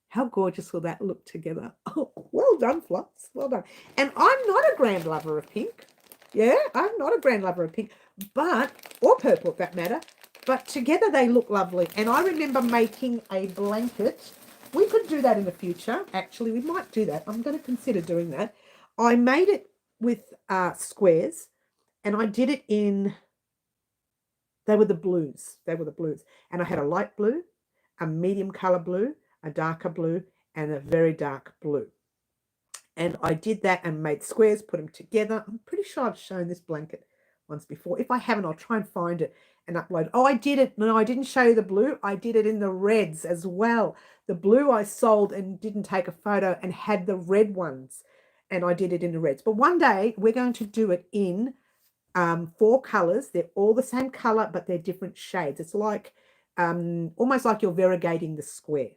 How gorgeous will that look together? Oh, well done, Fluffs. Well done. And I'm not a grand lover of pink. Yeah, I'm not a grand lover of pink. but, or purple if that matter, but together they look lovely. And I remember making a blanket. We could do that in the future. Actually, we might do that. I'm going to consider doing that. I made it with squares, and I did it in, they were the blues. They were the blues. And I had a light blue, a medium color blue, a darker blue, and a very dark blue. And I did that and made squares, put them together. I'm pretty sure I've shown this blanket once before. If I haven't, I'll try and find it and upload. Oh, I did it. No, I didn't show you the blue. I did it in the reds as well. The blue I sold and didn't take a photo and had the red ones. And I did it in the reds. But one day we're going to do it in 4 colors. They're all the same color, but they're different shades. It's like almost like you're variegating the square.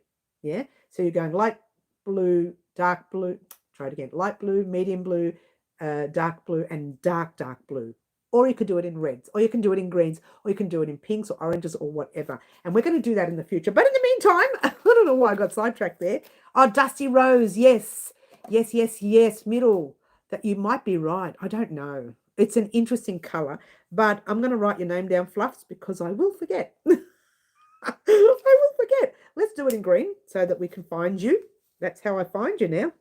Yeah. So you're going light blue, dark blue. Try it again. Light blue, medium blue, dark blue, and dark blue. Or you could do it in reds, or you can do it in greens, or you can do it in pinks or oranges or whatever. And we're going to do that in the future. But in the meantime, I don't know why I got sidetracked there. Oh, Dusty Rose. Yes. Yes, yes, yes. Middle. That you might be right. I don't know. It's an interesting color, but I'm going to write your name down, Fluffs, because I will forget. I will forget. Let's do it in green so that we can find you. That's how I find you now.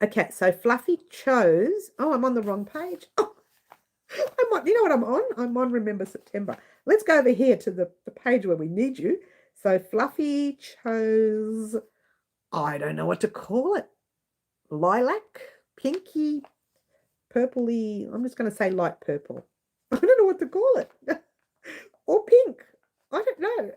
Okay, so Fluffy chose, oh, I'm on the wrong page. Oh, I'm on, you know what I'm on? I'm on Remember September. Let's go over here to the page where we need you. So Fluffy chose, I don't know what to call it. Lilac, pinky, purpley. I'm just going to say light purple. I don't know what to call it. Or pink. I don't know.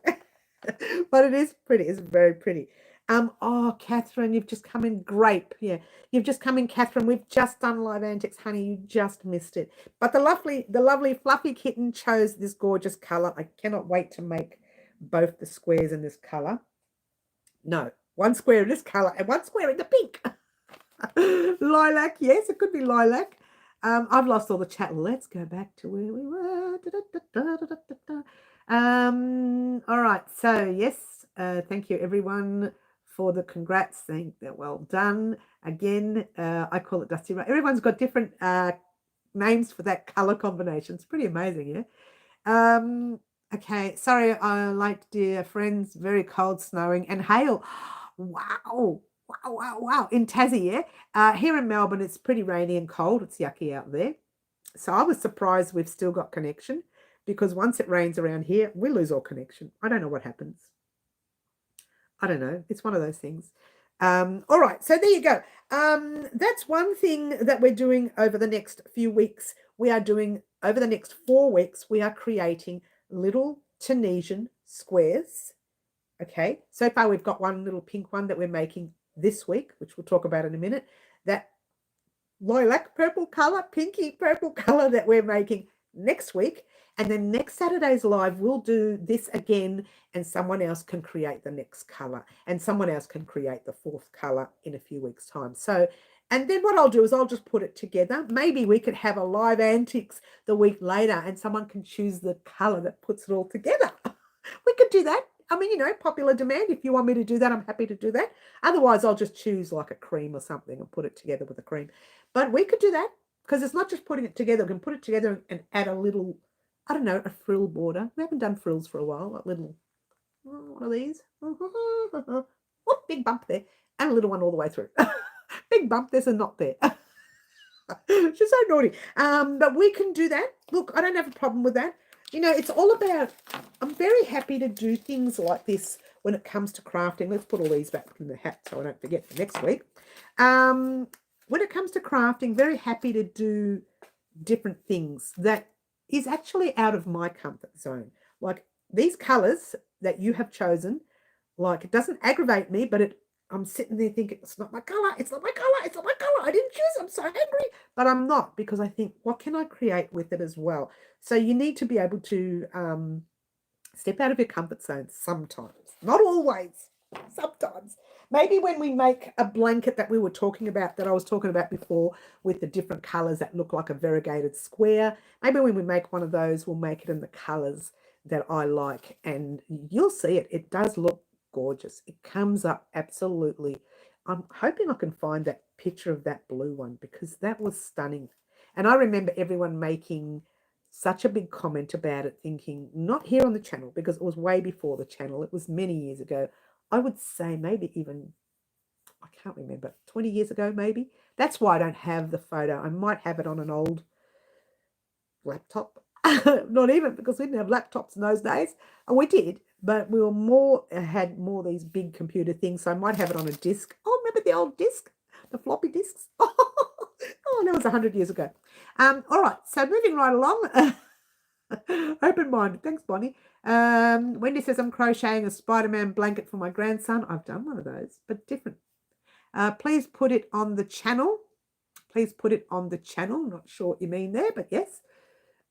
But it is pretty. It's very pretty. Oh, Catherine, you've just come in. Grape. Yeah, you've just come in, Catherine. We've just done Live Antics, honey. You just missed it. But the lovely Fluffy Kitten chose this gorgeous color. I cannot wait to make both the squares in this color. No, one square in this color and one square in the pink. Lilac, yes, it could be lilac. I've lost all the chat. Let's go back to where we were. All right, so yes, thank you everyone for the congrats. They're well done. Again, I call it Dusty Rose. Everyone's got different names for that color combination. It's pretty amazing, yeah. Okay, sorry, late, dear friends. Very cold, snowing, and hail. Wow. Wow. In Tassie, yeah. Here in Melbourne, it's pretty rainy and cold. It's yucky out there. So I was surprised we've still got connection, because once it rains around here, we lose all connection. I don't know what happens. I don't know. It's one of those things. All right. So there you go. That's one thing that we're doing over the next few weeks. We are doing over the next 4 weeks, we are creating little Tunisian squares. Okay. So far, we've got one little pink one that we're making this week, which we'll talk about in a minute. That lilac purple color, pinky purple color that we're making next week. And then next Saturday's live, we'll do this again, and someone else can create the next color, and someone else can create the 4th color in a few weeks' time. So, and then what I'll do is I'll just put it together. Maybe we could have a Live Antics the week later, and someone can choose the color that puts it all together. We could do that. I mean, you know, popular demand. If you want me to do that, I'm happy to do that. Otherwise, I'll just choose like a cream or something and put it together with a cream. But we could do that, because it's not just putting it together. We can put it together and add a little, I don't know, a frill border. We haven't done frills for a while. Like little, one of these. Oh, big bump there. And a little one all the way through. Big bump, there's a knot there. She's so naughty. But we can do that. Look, I don't have a problem with that. You know, it's all about, I'm very happy to do things like this when it comes to crafting. Let's put all these back in the hat so I don't forget for next week. When it comes to crafting, very happy to do different things that is actually out of my comfort zone. Like these colors that you have chosen, like it doesn't aggravate me, but I'm sitting there thinking, it's not my color, it's not my color, it's not my color. I didn't choose, I'm so angry. But I'm not, because I think, what can I create with it as well? So you need to be able to step out of your comfort zone sometimes. Not always, sometimes. Maybe when we make a blanket that we were talking about, that I was talking about before, with the different colors that look like a variegated square, maybe when we make one of those, we'll make it in the colors that I like. And you'll see it. It does look gorgeous. It comes up absolutely. I'm hoping I can find that picture of that blue one, because that was stunning. And I remember everyone making such a big comment about it, thinking, not here on the channel, because it was way before the channel. It was many years ago. I would say maybe even, I can't remember, 20 years ago maybe. That's why I don't have the photo. I might have it on an old laptop. Not even, because we didn't have laptops in those days. And we did, but we were had more these big computer things. So I might have it on a disc. Oh, remember the old disc? The floppy disks? Oh, that was 100 years ago. All right, so moving right along. Open minded. Thanks, Bonnie. Wendy says, I'm crocheting a Spider-Man blanket for my grandson. I've done one of those, but different. Please put it on the channel. Please put it on the channel. Not sure what you mean there, but yes.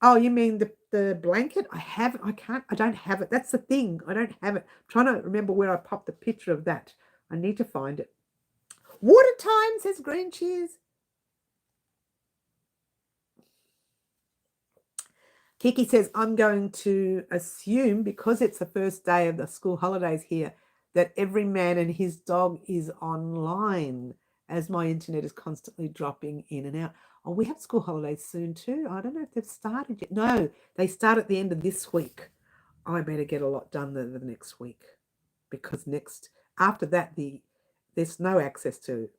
Oh, you mean the blanket? I don't have it. That's the thing. I don't have it. I'm trying to remember where I popped the picture of that. I need to find it. Water time, says Green Cheers. Kiki says, I'm going to assume, because it's the first day of the school holidays here, that every man and his dog is online, as my internet is constantly dropping in and out. Oh, we have school holidays soon too. I don't know if they've started yet. No, they start at the end of this week. I better get a lot done the next week, because after that, there's no access to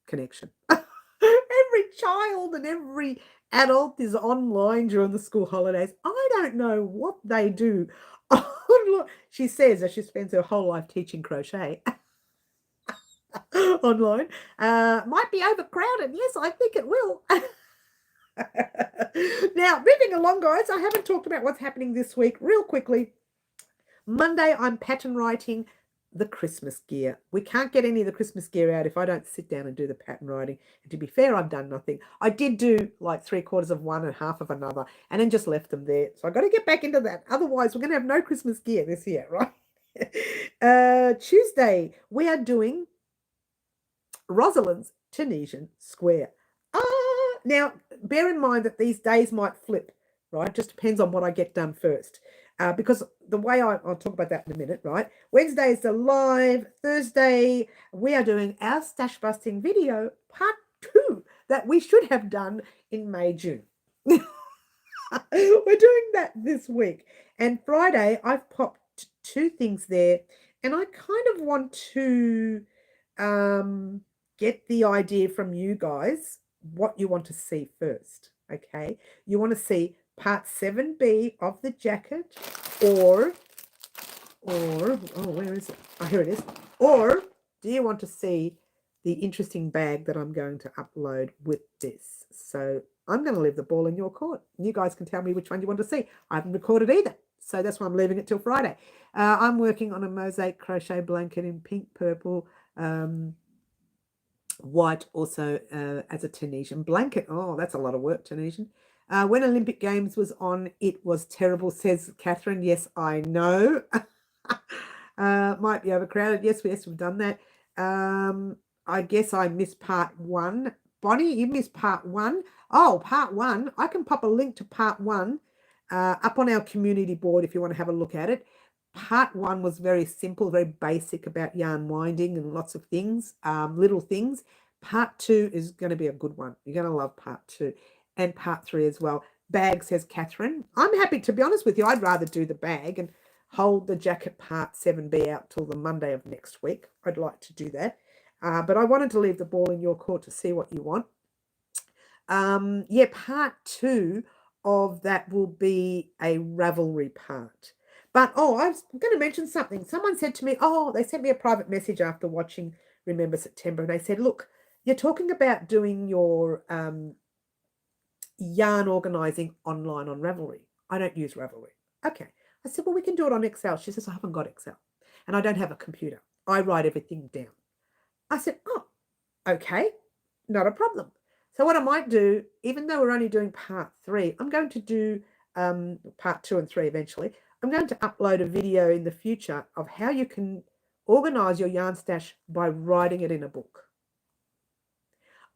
connection. Every child and every adult is online during the school holidays. I don't know what they do. She says that she spends her whole life teaching crochet online. Might be overcrowded. Yes, I think it will. Now, moving along, guys, I haven't talked about what's happening this week real quickly. Monday, I'm pattern writing the Christmas gear. We can't get any of the Christmas gear out if I don't sit down and do the pattern writing. And to be fair, I've done nothing. I did do like 3/4 of one and half of another, and then just left them there. So I got to get back into that. Otherwise, we're going to have no Christmas gear this year, right? Tuesday, we are doing Rosalind's Tunisian square. Now, bear in mind that these days might flip, right? Just depends on what I get done first. Because the way I'll talk about that in a minute, right? Wednesday is the live. Thursday, we are doing our stash busting video part 2 that we should have done in May, June. We're doing that this week. And Friday, I've popped 2 things there, and I kind of want to get the idea from you guys what you want to see first. Okay, you want to see part 7B of the jacket, or oh, where is it? Oh, here it is. Or do you want to see the interesting bag that I'm going to upload with this? So I'm going to leave the ball in your court. You guys can tell me which one you want to see. I haven't recorded either, so that's why I'm leaving it till Friday. I'm working on a mosaic crochet blanket in pink, purple, white, also as a Tunisian blanket. Oh, that's a lot of work, Tunisian. When Olympic Games was on, it was terrible, says Catherine. Yes, I know. Might be overcrowded. Yes, we've done that. I guess I missed part 1. Bonnie, you missed part 1. Oh, part 1. I can pop a link to part 1 up on our community board if you want to have a look at it. Part 1 was very simple, very basic, about yarn winding and lots of things, little things. Part 2 is going to be a good one. You're going to love part 2. And part 3 as well. Bag, says Catherine. I'm happy, to be honest with you, I'd rather do the bag and hold the jacket part 7B out till the Monday of next week. I'd like to do that. But I wanted to leave the ball in your court to see what you want. Yeah, part 2 of that will be a Ravelry part. But, oh, I was going to mention something. Someone said to me, they sent me a private message after watching Remember September, and they said, look, you're talking about doing your yarn organizing online on Ravelry. I don't use Ravelry. Okay. I said, well, we can do it on Excel. She says, I haven't got Excel and I don't have a computer. I write everything down. I said, oh, okay, not a problem. So what I might do, even though we're only doing part 3, I'm going to do part 2 and 3 eventually. I'm going to upload a video in the future of how you can organize your yarn stash by writing it in a book.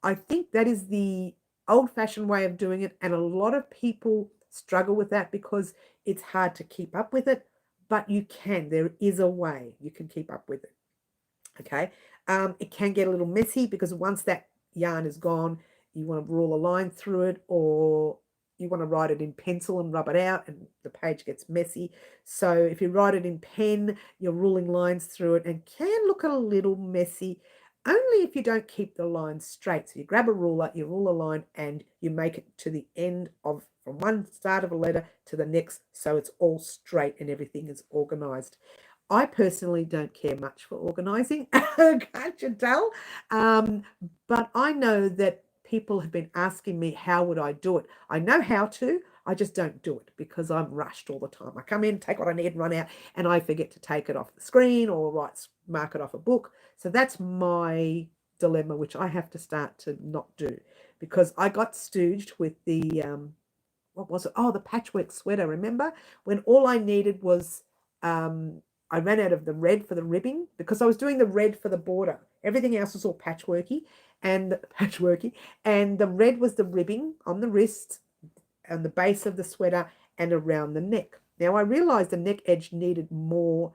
I think that is the old-fashioned way of doing it, and a lot of people struggle with that because it's hard to keep up with it, but you can. There is a way you can keep up with it. Okay, it can get a little messy because once that yarn is gone, you want to rule a line through it, or you want to write it in pencil and rub it out, and the page gets messy. So if you write it in pen, you're ruling lines through it and can look a little messy, only if you don't keep the lines straight. So you grab a ruler, you rule a line, and you make it to the end of, from one start of a letter to the next, so it's all straight and everything is organized. I personally don't care much for organizing, can't you tell? But I know that people have been asking me, how would I do it? I know how to, I just don't do it because I'm rushed all the time. I come in, take what I need and run out, and I forget to take it off the screen or mark it off a book. So that's my dilemma, which I have to start to not do, because I got stooged with the, what was it? Oh, the patchwork sweater, remember? When all I needed was, I ran out of the red for the ribbing because I was doing the red for the border. Everything else was all patchworky, and the red was the ribbing on the wrist and the base of the sweater and around the neck. Now I realized the neck edge needed more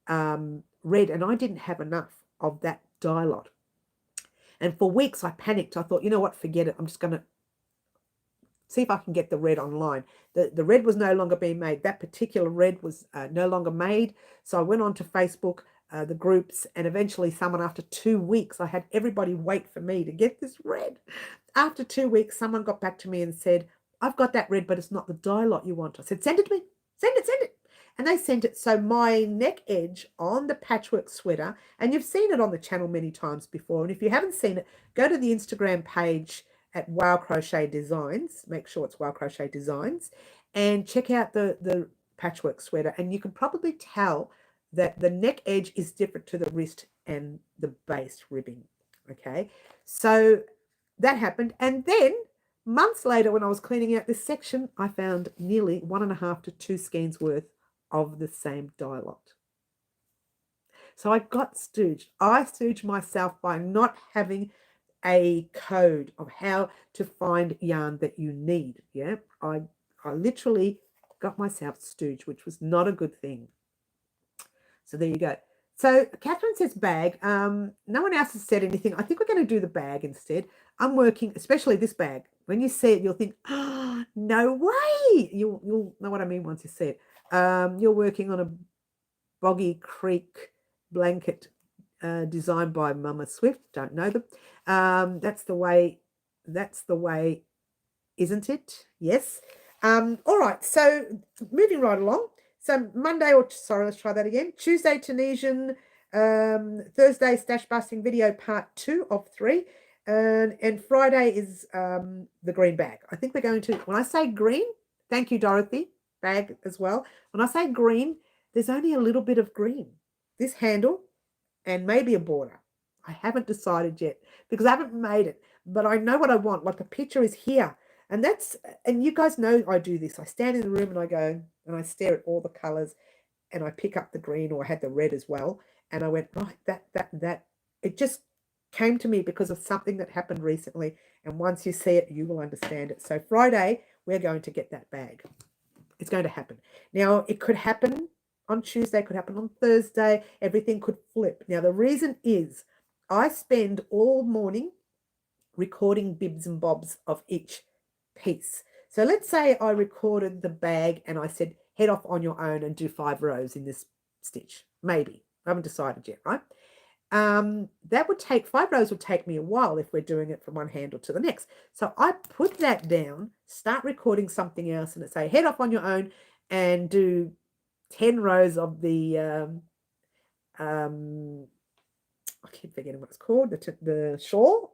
red, and I didn't have enough of that dye lot. And for weeks I panicked. I thought, you know what, forget it. I'm just going to see if I can get the red online. The red was no longer being made. That particular red was no longer made. So I went on to Facebook, the groups, and eventually someone, after 2 weeks, I had everybody wait for me to get this red. After 2 weeks, someone got back to me and said, I've got that red, but it's not the dye lot you want. I said, send it to me. Send it. And they sent it. So my neck edge on the patchwork sweater, and you've seen it on the channel many times before. And if you haven't seen it, go to the Instagram page at Wow Crochet Designs. Make sure it's Wow Crochet Designs, and check out the patchwork sweater. And you can probably tell that the neck edge is different to the wrist and the base ribbing. Okay, so that happened. And then months later, when I was cleaning out this section, I found nearly 1.5 to 2 skeins worth of the same dye lot. So I got stooged. I stooged myself by not having a code of how to find yarn that you need. Yeah, I literally got myself stooged, which was not a good thing. So there you go. So Catherine says bag. No one else has said anything. I think we're going to do the bag instead. I'm working, especially this bag. When you see it, you'll think, oh, no way. You'll know what I mean once you see it. You're working on a Boggy Creek blanket designed by Mama Swift. Don't know them. That's the way, isn't it? Yes. All right. So moving right along. So Monday, or sorry, let's try that again. Tuesday, Tunisian. Thursday, stash busting video part 2 of 3. And Friday is the green bag. I think we're going to, when I say green, thank you, Dorothy, bag as well. When I say green, there's only a little bit of green. This handle and maybe a border. I haven't decided yet because I haven't made it, but I know what I want. Like the picture is here. And you guys know I do this. I stand in the room and I go and I stare at all the colors and I pick up the green, or I had the red as well. And I went, right, that. It just came to me because of something that happened recently. And once you see it, you will understand it. So Friday, we're going to get that bag. It's going to happen. Now, it could happen on Tuesday, could happen on Thursday. Everything could flip. Now, the reason is I spend all morning recording bibs and bobs of each piece. So let's say I recorded the bag and I said, head off on your own and do 5 rows in this stitch. Maybe. I haven't decided yet, right? That would take 5 rows would take me a while if we're doing it from one handle to the next. So I put that down, start recording something else, and it say head off on your own and do 10 rows of the I keep forgetting what it's called, the shawl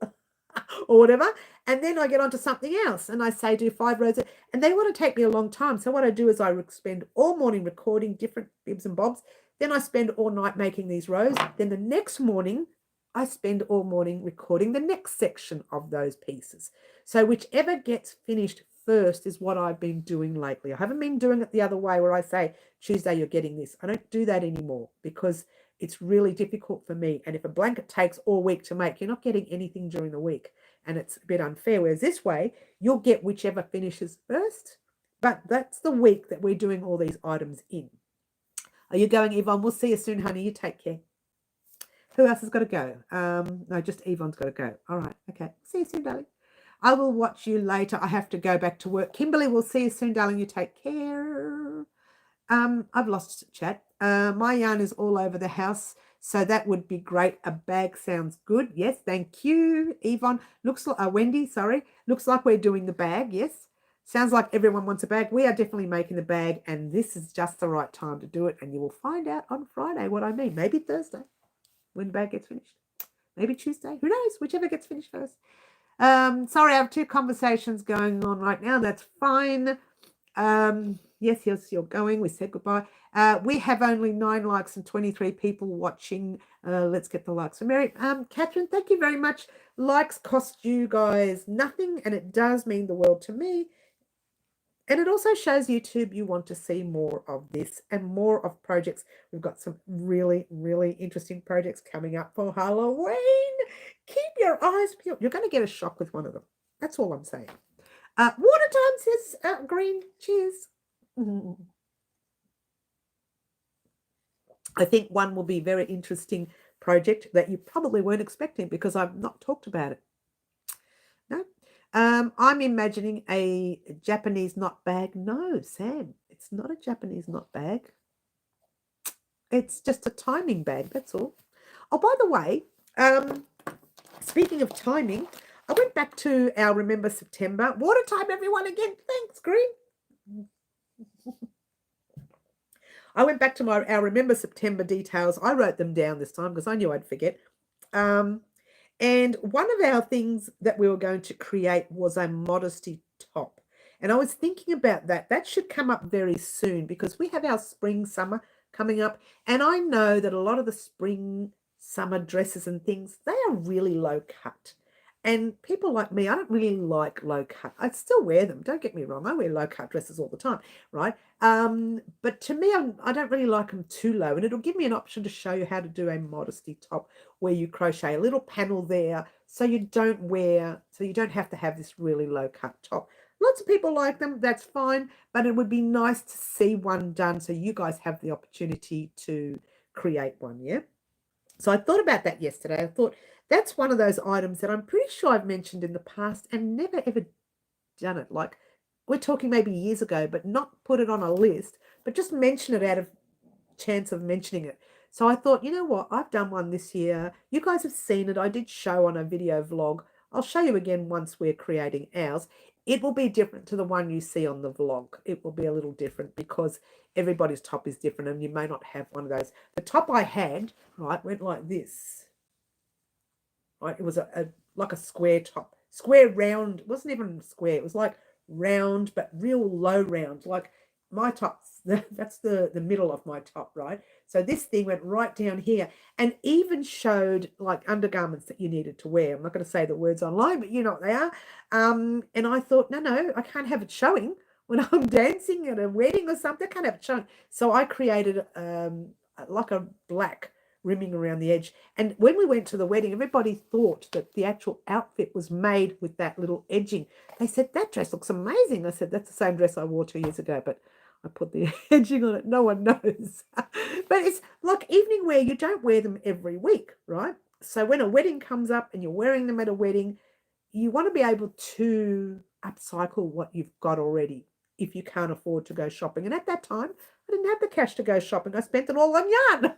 or whatever, and then I get onto something else and I say do 5 rows, and they want to take me a long time. So what I do is I spend all morning recording different bibs and bobs, then I spend all night making these rows, then the next morning I spend all morning recording the next section of those pieces. So whichever gets finished first is what I've been doing lately. I haven't been doing it the other way where I say Tuesday you're getting this. I don't do that anymore because it's really difficult for me. And if a blanket takes all week to make, you're not getting anything during the week. And it's a bit unfair. Whereas this way, you'll get whichever finishes first. But that's the week that we're doing all these items in. Are you going, Yvonne? We'll see you soon, honey. You take care. Who else has got to go? No, just Yvonne's got to go. All right. Okay. See you soon, darling. I will watch you later. I have to go back to work. Kimberly, we'll see you soon, darling. You take care. I've lost chat. My yarn is all over the house, so that would be great. A bag sounds good. Yes, thank you, Yvonne. Looks like Wendy. Sorry, looks like we're doing the bag. Yes, sounds like everyone wants a bag. We are definitely making the bag, and this is just the right time to do it. And you will find out on Friday what I mean. Maybe Thursday when the bag gets finished. Maybe Tuesday. Who knows? Whichever gets finished first. Sorry, I have two conversations going on right now. That's fine. Yes, you're going. We said goodbye. We have only 9 likes and 23 people watching. Let's get the likes. So Mary, Catherine, thank you very much. Likes cost you guys nothing, and it does mean the world to me. And it also shows YouTube you want to see more of this and more of projects. We've got some really, really interesting projects coming up for Halloween. Keep your eyes peeled. You're going to get a shock with one of them. That's all I'm saying. Water time, says Green. Cheers. I think one will be a very interesting project that you probably weren't expecting because I've not talked about it. No. I'm imagining a Japanese knot bag. No, Sam, it's not a Japanese knot bag. It's just a timing bag, that's all. Oh, by the way, speaking of timing, I went back to our Remember September. Water time, everyone, again. Thanks, Green. I went back to our Remember September details. I wrote them down this time because I knew I'd forget. And one of our things that we were going to create was a modesty top. And I was thinking about that. That should come up very soon because we have our spring, summer coming up. And I know that a lot of the spring, summer dresses and things, they are really low cut. And people like me, I don't really like low cut. I still wear them. Don't get me wrong. I wear low cut dresses all the time, right? But to me, I don't really like them too low. And it'll give me an option to show you how to do a modesty top where you crochet a little panel there so you don't have to have this really low cut top. Lots of people like them. That's fine. But it would be nice to see one done so you guys have the opportunity to create one, yeah? So I thought about that yesterday. I thought that's one of those items that I'm pretty sure I've mentioned in the past and never ever done it. Like we're talking maybe years ago, but not put it on a list, but just mention it out of chance of mentioning it. So I thought, you know what? I've done one this year. You guys have seen it. I did show on a video vlog. I'll show you again once we're creating ours. It will be different to the one you see on the vlog. It will be a little different because everybody's top is different and you may not have one of those. The top I had, right, went like this. Right, it was like a square top. Square round. It wasn't even square. It was like round, but real low round. Like my top, that's the middle of my top, right? So this thing went right down here and even showed like undergarments that you needed to wear. I'm not going to say the words online, but you know what they are. And I thought, no, I can't have it showing when I'm dancing at a wedding or something. I can't have it showing. So I created like a black rimming around the edge. And when we went to the wedding, everybody thought that the actual outfit was made with that little edging. They said, that dress looks amazing. I said, that's the same dress I wore 2 years ago, but I put the edging on it. No one knows. But it's like evening wear. You don't wear them every week, right? So when a wedding comes up and you're wearing them at a wedding, you want to be able to upcycle what you've got already if you can't afford to go shopping. And at that time, I didn't have the cash to go shopping. I spent it all on yarn.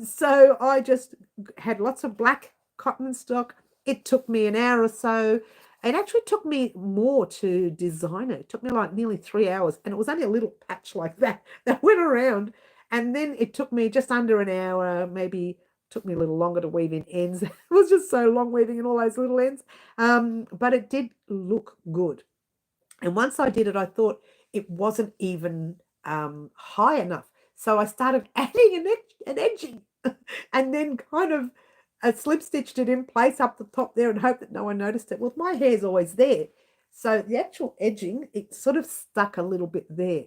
So I just had lots of black cotton stock. It took me an hour or so. It actually took me more to design it. It took me like nearly 3 hours, and it was only a little patch like that went around. And then it took me just under an hour, maybe took me a little longer to weave in ends. It was just so long weaving in all those little ends. But it did look good. And once I did it, I thought it wasn't even high enough. So I started adding an edging and then kind of slip stitched it in place up the top there and hope that no one noticed it. Well, my hair's always there. So the actual edging, it sort of stuck a little bit there.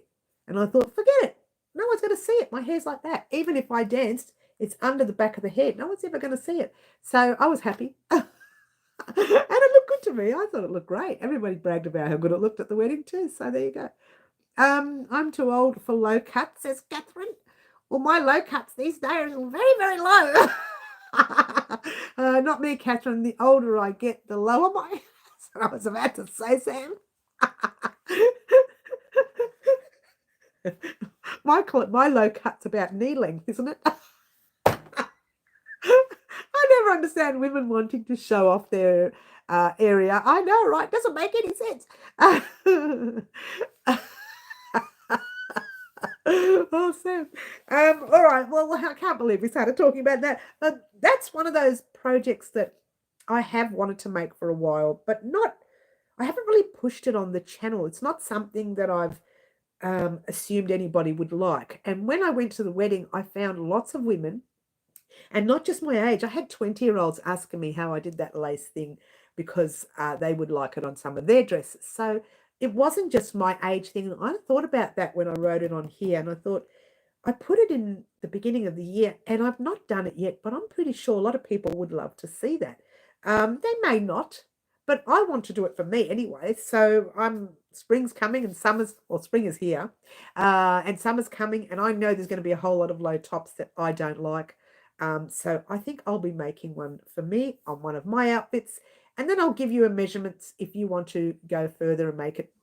And I thought, forget it. No one's going to see it. My hair's like that. Even if I danced, it's under the back of the head. No one's ever going to see it. So I was happy. And it looked good to me. I thought it looked great. Everybody bragged about how good it looked at the wedding too. So there you go. I'm too old for low cuts, says Catherine. Well, my low cuts these days are very, very low. Not me, Catherine. The older I get, the lower my. That's what I was about to say, Sam. My low cut's about knee length, isn't it? I never understand women wanting to show off their area. I know, right? Doesn't make any sense. Oh, Sam. All right. Well, I can't believe we started talking about that. But that's one of those projects that I have wanted to make for a while, but I haven't really pushed it on the channel. It's not something that I've assumed anybody would like. And when I went to the wedding, I found lots of women, and not just my age. I had 20-year-olds asking me how I did that lace thing because they would like it on some of their dresses. So it wasn't just my age thing. I thought about that when I wrote it on here, and I thought I put it in the beginning of the year, and I've not done it yet, but I'm pretty sure a lot of people would love to see that. They may not, but I want to do it for me anyway. So spring's coming and spring is here, and summer's coming, and I know there's going to be a whole lot of low tops that I don't like. So I think I'll be making one for me on one of my outfits, and then I'll give you a measurements if you want to go further and make it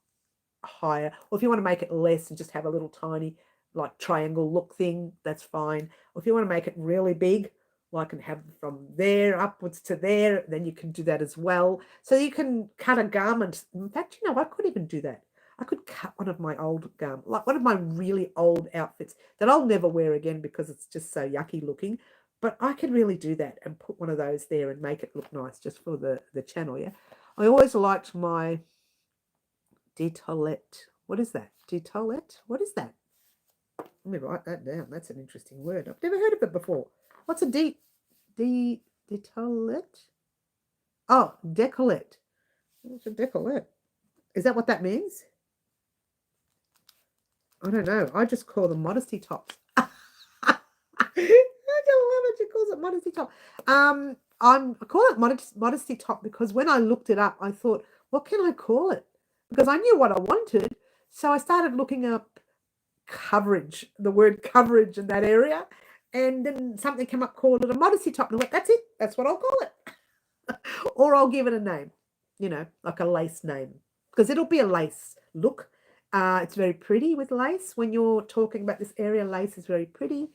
higher, or if you want to make it less and just have a little tiny like triangle look thing, that's fine. Or if you want to make it really big, like and have from there upwards to there, then you can do that as well. So you can cut a garment. In fact, I could even do that. I could cut one of my old garments, like one of my really old outfits that I'll never wear again because it's just so yucky looking. But I could really do that and put one of those there and make it look nice just for the channel, yeah? I always liked my detoilette. What is that? Detoilette? What is that? Let me write that down. That's an interesting word. I've never heard of it before. What's a detoilette? Oh, decolette. What's a decolette? Is that what that means? I don't know. I just call them modesty tops. I don't know what she calls it, modesty top. I call it modesty top because when I looked it up, I thought, what can I call it? Because I knew what I wanted. So I started looking up coverage, the word coverage in that area. And then something came up called it a modesty top. And I went, that's it. That's what I'll call it. Or I'll give it a name, like a lace name. Because it'll be a lace look. It's very pretty with lace. When you're talking about this area, lace is very pretty.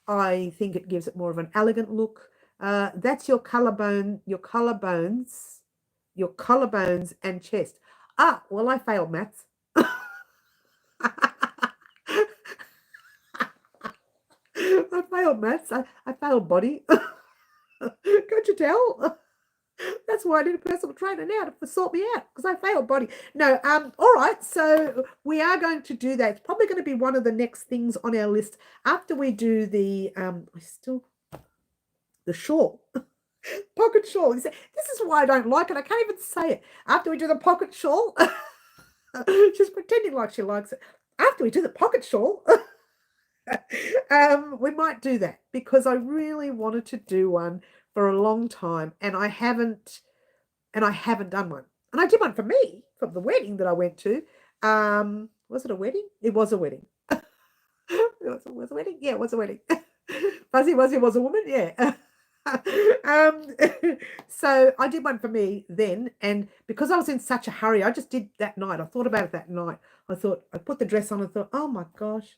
I think it gives it more of an elegant look. That's your collarbones and chest. Well, I failed maths. I failed maths. I failed body. Can't you tell? That's why I need a personal trainer now to sort me out, because I failed body. No, all right, so we are going to do that. It's probably going to be one of the next things on our list after we do the shawl. Pocket shawl. This is why I don't like it. I can't even say it. After we do the pocket shawl, she's pretending like she likes it. After we do the pocket shawl, we might do that because I really wanted to do one for a long time, and I haven't done one. And I did one for me from the wedding that I went to. Was it a wedding? It was a wedding. It was a wedding. Yeah, it was a wedding. Fuzzy Wuzzy was a woman. Yeah. So I did one for me then, and because I was in such a hurry, I just did that night. I thought about it that night. I put the dress on and thought, oh my gosh,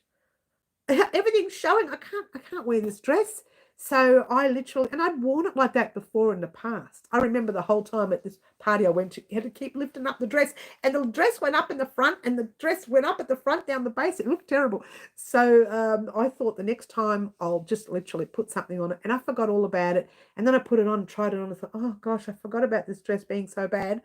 everything's showing. I can't wear this dress. So I literally, and I'd worn it like that before in the past. I remember the whole time at this party I went to, you had to keep lifting up the dress, and the dress went up in the front, and the dress went up at the front down the base. It looked terrible. So I thought the next time I'll just literally put something on it, and I forgot all about it. And then I put it on, tried it on, and thought, oh gosh, I forgot about this dress being so bad.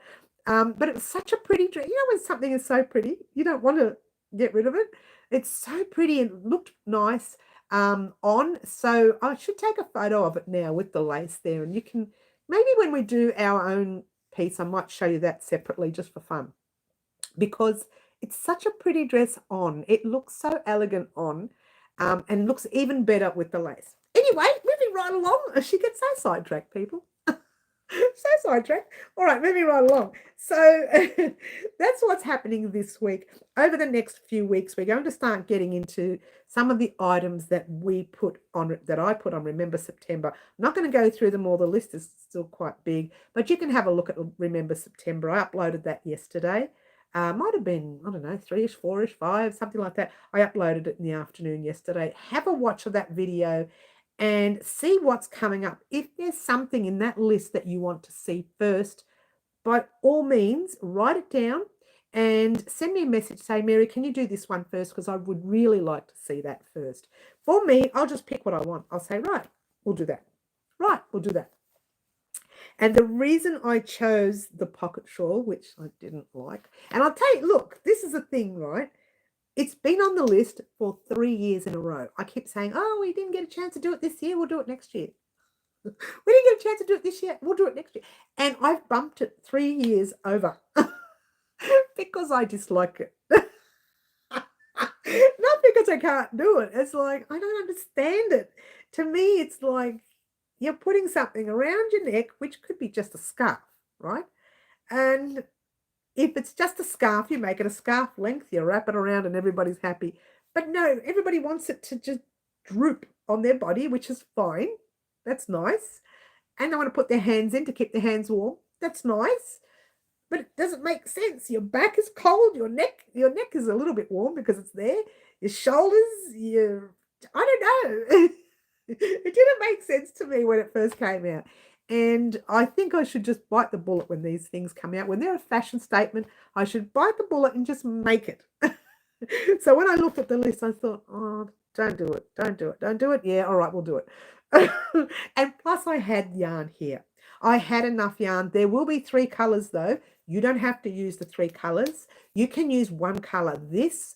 But it was such a pretty dress. You know when something is so pretty, you don't want to get rid of it. It's so pretty and looked nice on. So I should take a photo of it now with the lace there, and you can maybe when we do our own piece, I might show you that separately just for fun, because it's such a pretty dress on. It looks so elegant on, and looks even better with the lace. Anyway, moving right along. She gets so sidetracked, people. So sidetracked. All right, moving right along. So that's what's happening this week. Over the next few weeks, we're going to start getting into some of the items that we put on, that I put on Remember September. I'm not going to go through them all. The list is still quite big, but you can have a look at Remember September. I uploaded that yesterday. Might have been, I don't know, 3-ish, 4-ish, 5, something like that. I uploaded it in the afternoon yesterday. Have a watch of that video and see what's coming up. If there's something in that list that you want to see first, by all means, write it down and send me a message. Say, Mary, can you do this one first? Because I would really like to see that first. For me, I'll just pick what I want. I'll say, right, we'll do that. Right, we'll do that. And the reason I chose the pocket shawl, which I didn't like, and I'll tell you, look, this is a thing, right? It's been on the list for 3 years in a row. I keep saying, oh, we didn't get a chance to do it this year. We'll do it next year. We didn't get a chance to do it this year. We'll do it next year. And I've bumped it 3 years over because I dislike it. Not because I can't do it. It's like, I don't understand it. To me, it's like you're putting something around your neck, which could be just a scarf, right? And if it's just a scarf, you make it a scarf length, you wrap it around and everybody's happy. But no, everybody wants it to just droop on their body, which is fine. That's nice. And they want to put their hands in to keep their hands warm. That's nice. But it doesn't make sense. Your back is cold, your neck is a little bit warm because it's there. Your shoulders, I don't know. It didn't make sense to me when it first came out. And I think I should just bite the bullet when these things come out. When they're a fashion statement, I should bite the bullet and just make it. So when I looked at the list, I thought, oh, don't do it, don't do it, don't do it. Yeah, all right, we'll do it. And plus I had yarn here. I had enough yarn. There will be 3 colors though. You don't have to use the 3 colors. You can use one color. This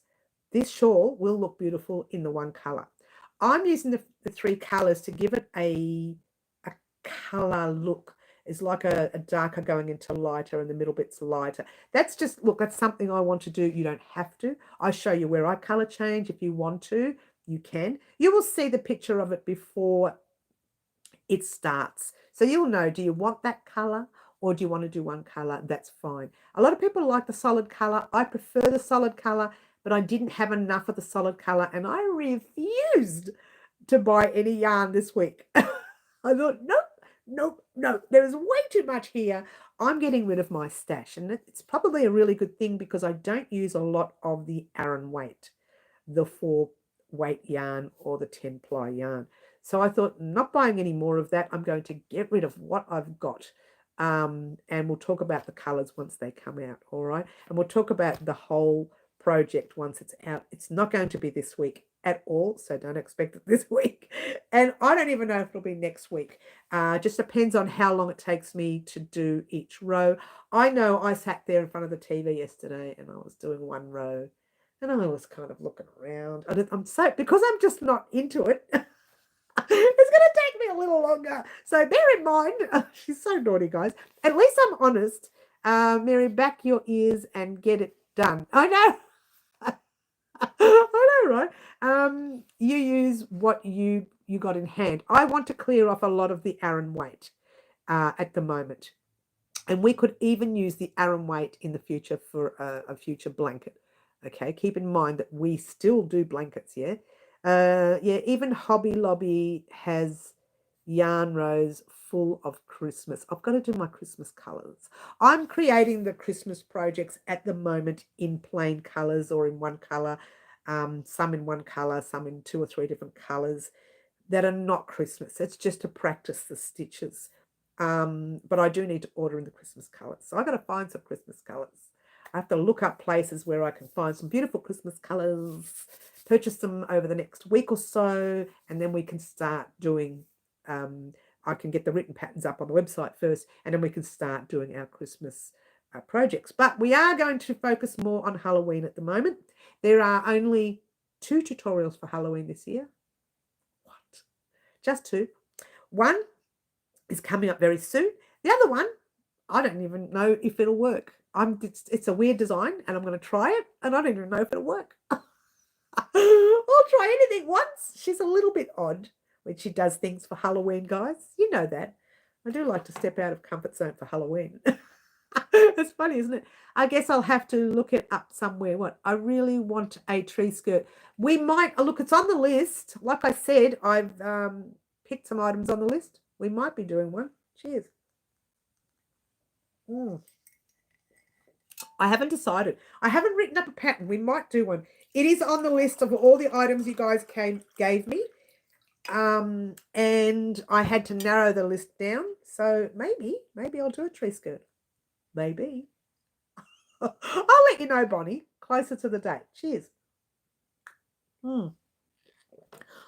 shawl will look beautiful in the one color. I'm using the 3 colors to give it a color look. Is like a darker going into lighter and the middle bit's lighter. That's just, look, that's something I want to do. You don't have to. I show you where I color change. If you want to, you can. You will see the picture of it before it starts. So you'll know, do you want that color or do you want to do one color? That's fine. A lot of people like the solid color. I prefer the solid color, but I didn't have enough of the solid color and I refused to buy any yarn this week. I thought, nope, there is way too much here. I'm getting rid of my stash. And it's probably a really good thing because I don't use a lot of the Aran weight, the 4-weight yarn or the 10-ply yarn. So I thought, not buying any more of that. I'm going to get rid of what I've got. And we'll talk about the colors once they come out, all right? And we'll talk about the whole project once it's out. It's not going to be this week at all, so don't expect it this week. And I don't even know if it'll be next week. Just depends on how long it takes me to do each row. I know I sat there in front of the TV yesterday and I was doing one row and I was kind of looking around. Because I'm just not into it, it's going to take me a little longer. So bear in mind, she's so naughty, guys. At least I'm honest. Mary, back your ears and get it done. I know. I know, right? You use what you got in hand. I want to clear off a lot of the Aran weight at the moment. And we could even use the Aran weight in the future for a future blanket. Okay, keep in mind that we still do blankets, yeah? Yeah, even Hobby Lobby has yarn rows full of Christmas. I've got to do my Christmas colors. I'm creating the Christmas projects at the moment in plain colors or in one color, some in one color, some in 2 or 3 different colors that are not Christmas. It's just to practice the stitches. But I do need to order in the Christmas colors. So I've got to find some Christmas colors. I have to look up places where I can find some beautiful Christmas colors, purchase them over the next week or so, and then we can start doing, I can get the written patterns up on the website first, and then we can start doing our Christmas projects. But we are going to focus more on Halloween at the moment. There are only 2 tutorials for Halloween this year. What? Just 2. One is coming up very soon. The other one, I don't even know if it'll work. It's a weird design and I'm going to try it and I don't even know if it'll work. I'll try anything once. She's a little bit odd when she does things for Halloween, guys. You know that. I do like to step out of comfort zone for Halloween. It's funny, isn't it? I guess I'll have to look it up somewhere. What I really want a tree skirt. We might look. It's on the list. Like I said, I've picked some items on the list. We might be doing one. Cheers. I haven't decided. I haven't written up a pattern. We might do one. It is on the list of all the items you guys gave me. And I had to narrow the list down. So maybe I'll do a tree skirt. Maybe. I'll let you know, Bonnie, closer to the date. Cheers. I'll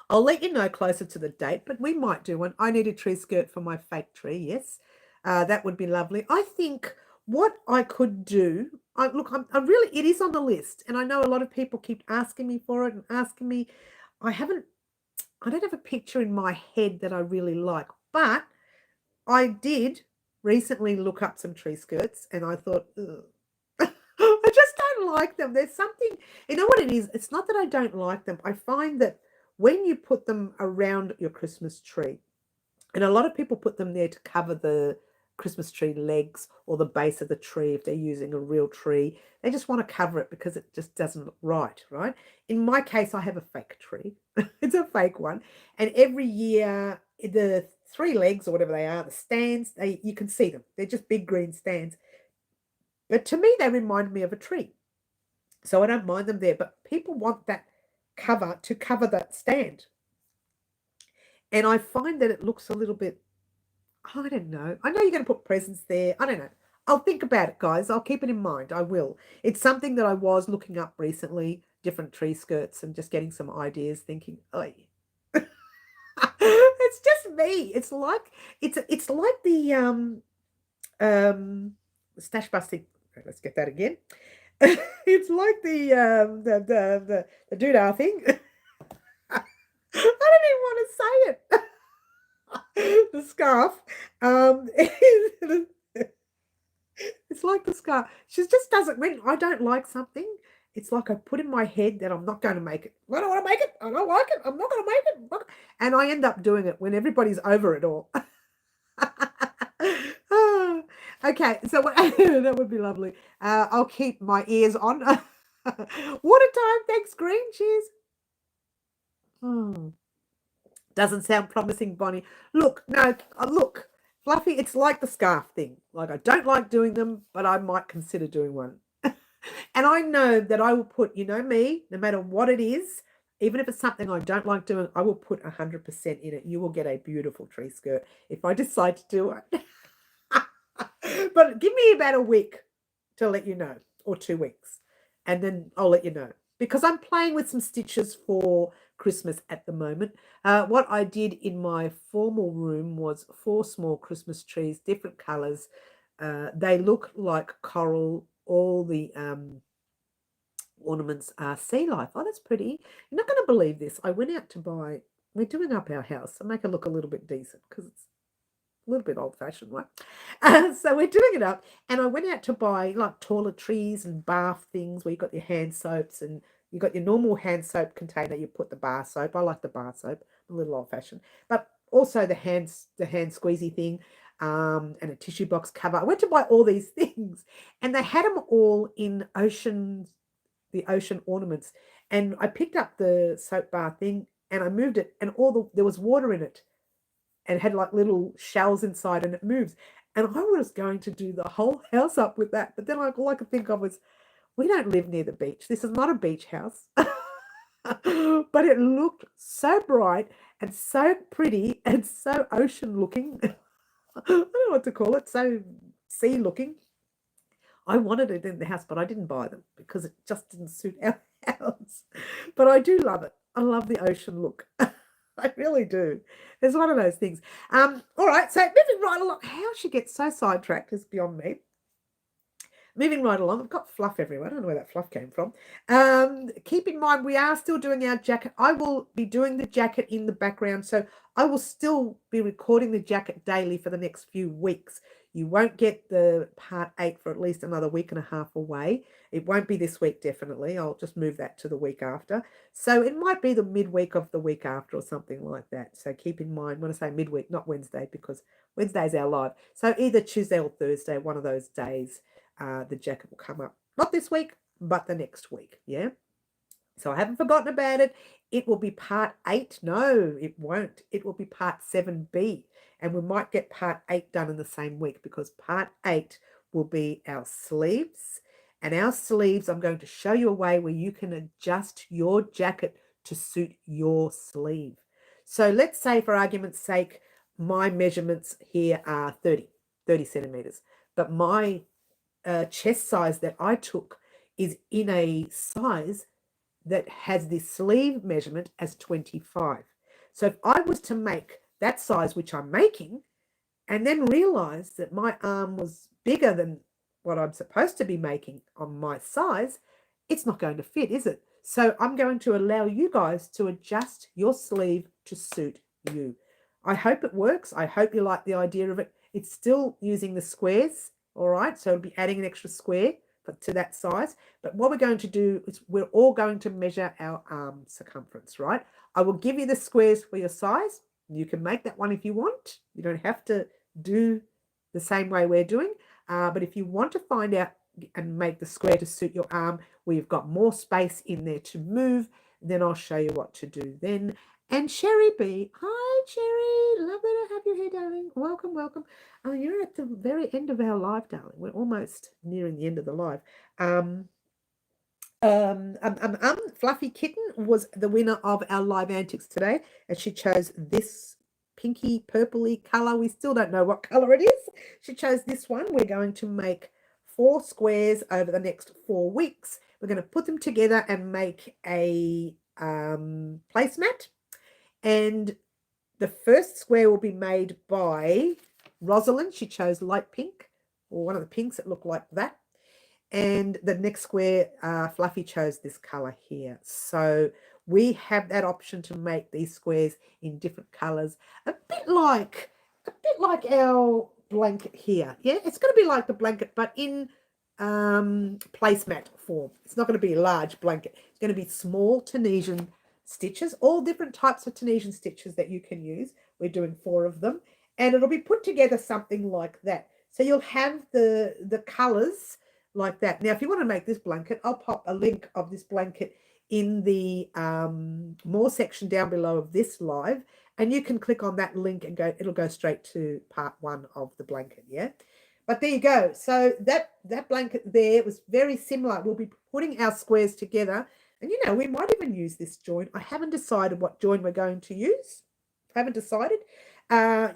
let you know closer to the date, but we might do one. I need a tree skirt for my fake tree, yes. That would be lovely. I think what I could do, it is on the list, and I know a lot of people keep asking me for it and asking me. I don't have a picture in my head that I really like, but I did recently look up some tree skirts, and I thought, ugh. I just don't like them. There's something, you know what it is? It's not that I don't like them. I find that when you put them around your Christmas tree, and a lot of people put them there to cover the Christmas tree legs or the base of the tree if they're using a real tree. They just want to cover it because it just doesn't look right? In my case, I have a fake tree. It's a fake one. And every year, the three legs or whatever they are, the stands, you can see them. They're just big green stands. But to me, they remind me of a tree. So I don't mind them there. But people want that cover to cover that stand. And I find that it looks a little bit, I don't know. I know you're going to put presents there. I don't know. I'll think about it, guys. I'll keep it in mind. I will. It's something that I was looking up recently, different tree skirts and just getting some ideas, thinking, oh, it's just me. It's like the stash busting. Let's get that again. It's like the doodah thing. I don't even want to say it. The scarf. It's like the scarf. She just doesn't. When I don't like something, it's like I put in my head that I'm not going to make it. I don't want to make it. I don't like it. I'm not going to make it. And I end up doing it when everybody's over it all. Okay, so that would be lovely. I'll keep my ears on. Water time. Thanks, Green. Cheers. Doesn't sound promising, Bonnie. Look, Fluffy, it's like the scarf thing. Like, I don't like doing them, but I might consider doing one. And I know that I will put, you know me, no matter what it is, even if it's something I don't like doing, I will put 100% in it. You will get a beautiful tree skirt if I decide to do it. But give me about a week to let you know, or 2 weeks, and then I'll let you know. Because I'm playing with some stitches for Christmas at the moment. What I did in my formal room was 4 small Christmas trees, different colours. They look like coral. All the ornaments are sea life. Oh, that's pretty. You're not going to believe this. I went out to buy, we're doing up our house. I make it look a little bit decent because it's a little bit old-fashioned, right? So we're doing it up, and I went out to buy like taller trees and bath things where you got your hand soaps, and you got your normal hand soap container. You put the bar soap. I like the bar soap, a little old-fashioned, but also the hand squeezy thing, and a tissue box cover. I went to buy all these things, and they had them all in the ocean ornaments. And I picked up the soap bar thing, and I moved it, and there was water in it. And had like little shells inside, and it moves. And I was going to do the whole house up with that. But then all I could think of was, we don't live near the beach. This is not a beach house. But it looked so bright and so pretty and so ocean looking. I don't know what to call it. So sea looking. I wanted it in the house, but I didn't buy them because it just didn't suit our house. But I do love it. I love the ocean look. I really do. It's one of those things. All right, so moving right along. How she gets so sidetracked is beyond me. Moving right along, I've got fluff everywhere. I don't know where that fluff came from. Keep in mind, we are still doing our jacket. I will be doing the jacket in the background, so I will still be recording the jacket daily for the next few weeks. You won't get the part 8 for at least another week and a half away. It won't be this week, definitely. I'll just move that to the week after. So it might be the midweek of the week after or something like that. So keep in mind when I say midweek, not Wednesday, because Wednesday's our live. So either Tuesday or Thursday, one of those days, the jacket will come up. Not this week, but the next week, yeah? So I haven't forgotten about it. It will be part 8. No, it won't. It will be part 7B. And we might get part 8 done in the same week because part 8 will be our sleeves. And our sleeves, I'm going to show you a way where you can adjust your jacket to suit your sleeve. So let's say, for argument's sake, my measurements here are 30 centimeters. But my chest size that I took is in a size that has the sleeve measurement as 25. So if I was to make that size, which I'm making, and then realize that my arm was bigger than what I'm supposed to be making on my size, it's not going to fit, is it? So I'm going to allow you guys to adjust your sleeve to suit you. I hope it works. I hope you like the idea of it. It's still using the squares, all right? So it'll be adding an extra square to that size. But what we're going to do is we're all going to measure our arm circumference, right? I will give you the squares for your size. You can make that one if you want. You don't have to do the same way we're doing. But if you want to find out and make the square to suit your arm, where you've got more space in there to move, then I'll show you what to do then. And Sherry B, hi Sherry, lovely to have you here, darling. Welcome, welcome. Oh, you're at the very end of our live, darling. We're almost nearing the end of the live. Fluffy Kitten was the winner of our live antics today, and she chose this pinky purpley color. We still don't know what color it is. She chose this one. We're going to make 4 squares over the next 4 weeks. We're going to put them together and make a placemat. And the first square will be made by Rosalind. She chose light pink, or one of the pinks that look like that. And the next square, Fluffy chose this color here. So we have that option to make these squares in different colors, a bit like our blanket here. Yeah, it's going to be like the blanket, but in placemat form. It's not going to be a large blanket. It's going to be small Tunisian stitches, all different types of Tunisian stitches that you can use. We're doing 4 of them, and it'll be put together something like that. So you'll have the colors like that. Now, if you want to make this blanket, I'll pop a link of this blanket in the more section down below of this live, and you can click on that link and it'll go straight to part 1 of the blanket. Yeah, but there you go. So that blanket there was very similar. We'll be putting our squares together, and we might even use this join. I haven't decided what join we're going to use. Haven't decided. Every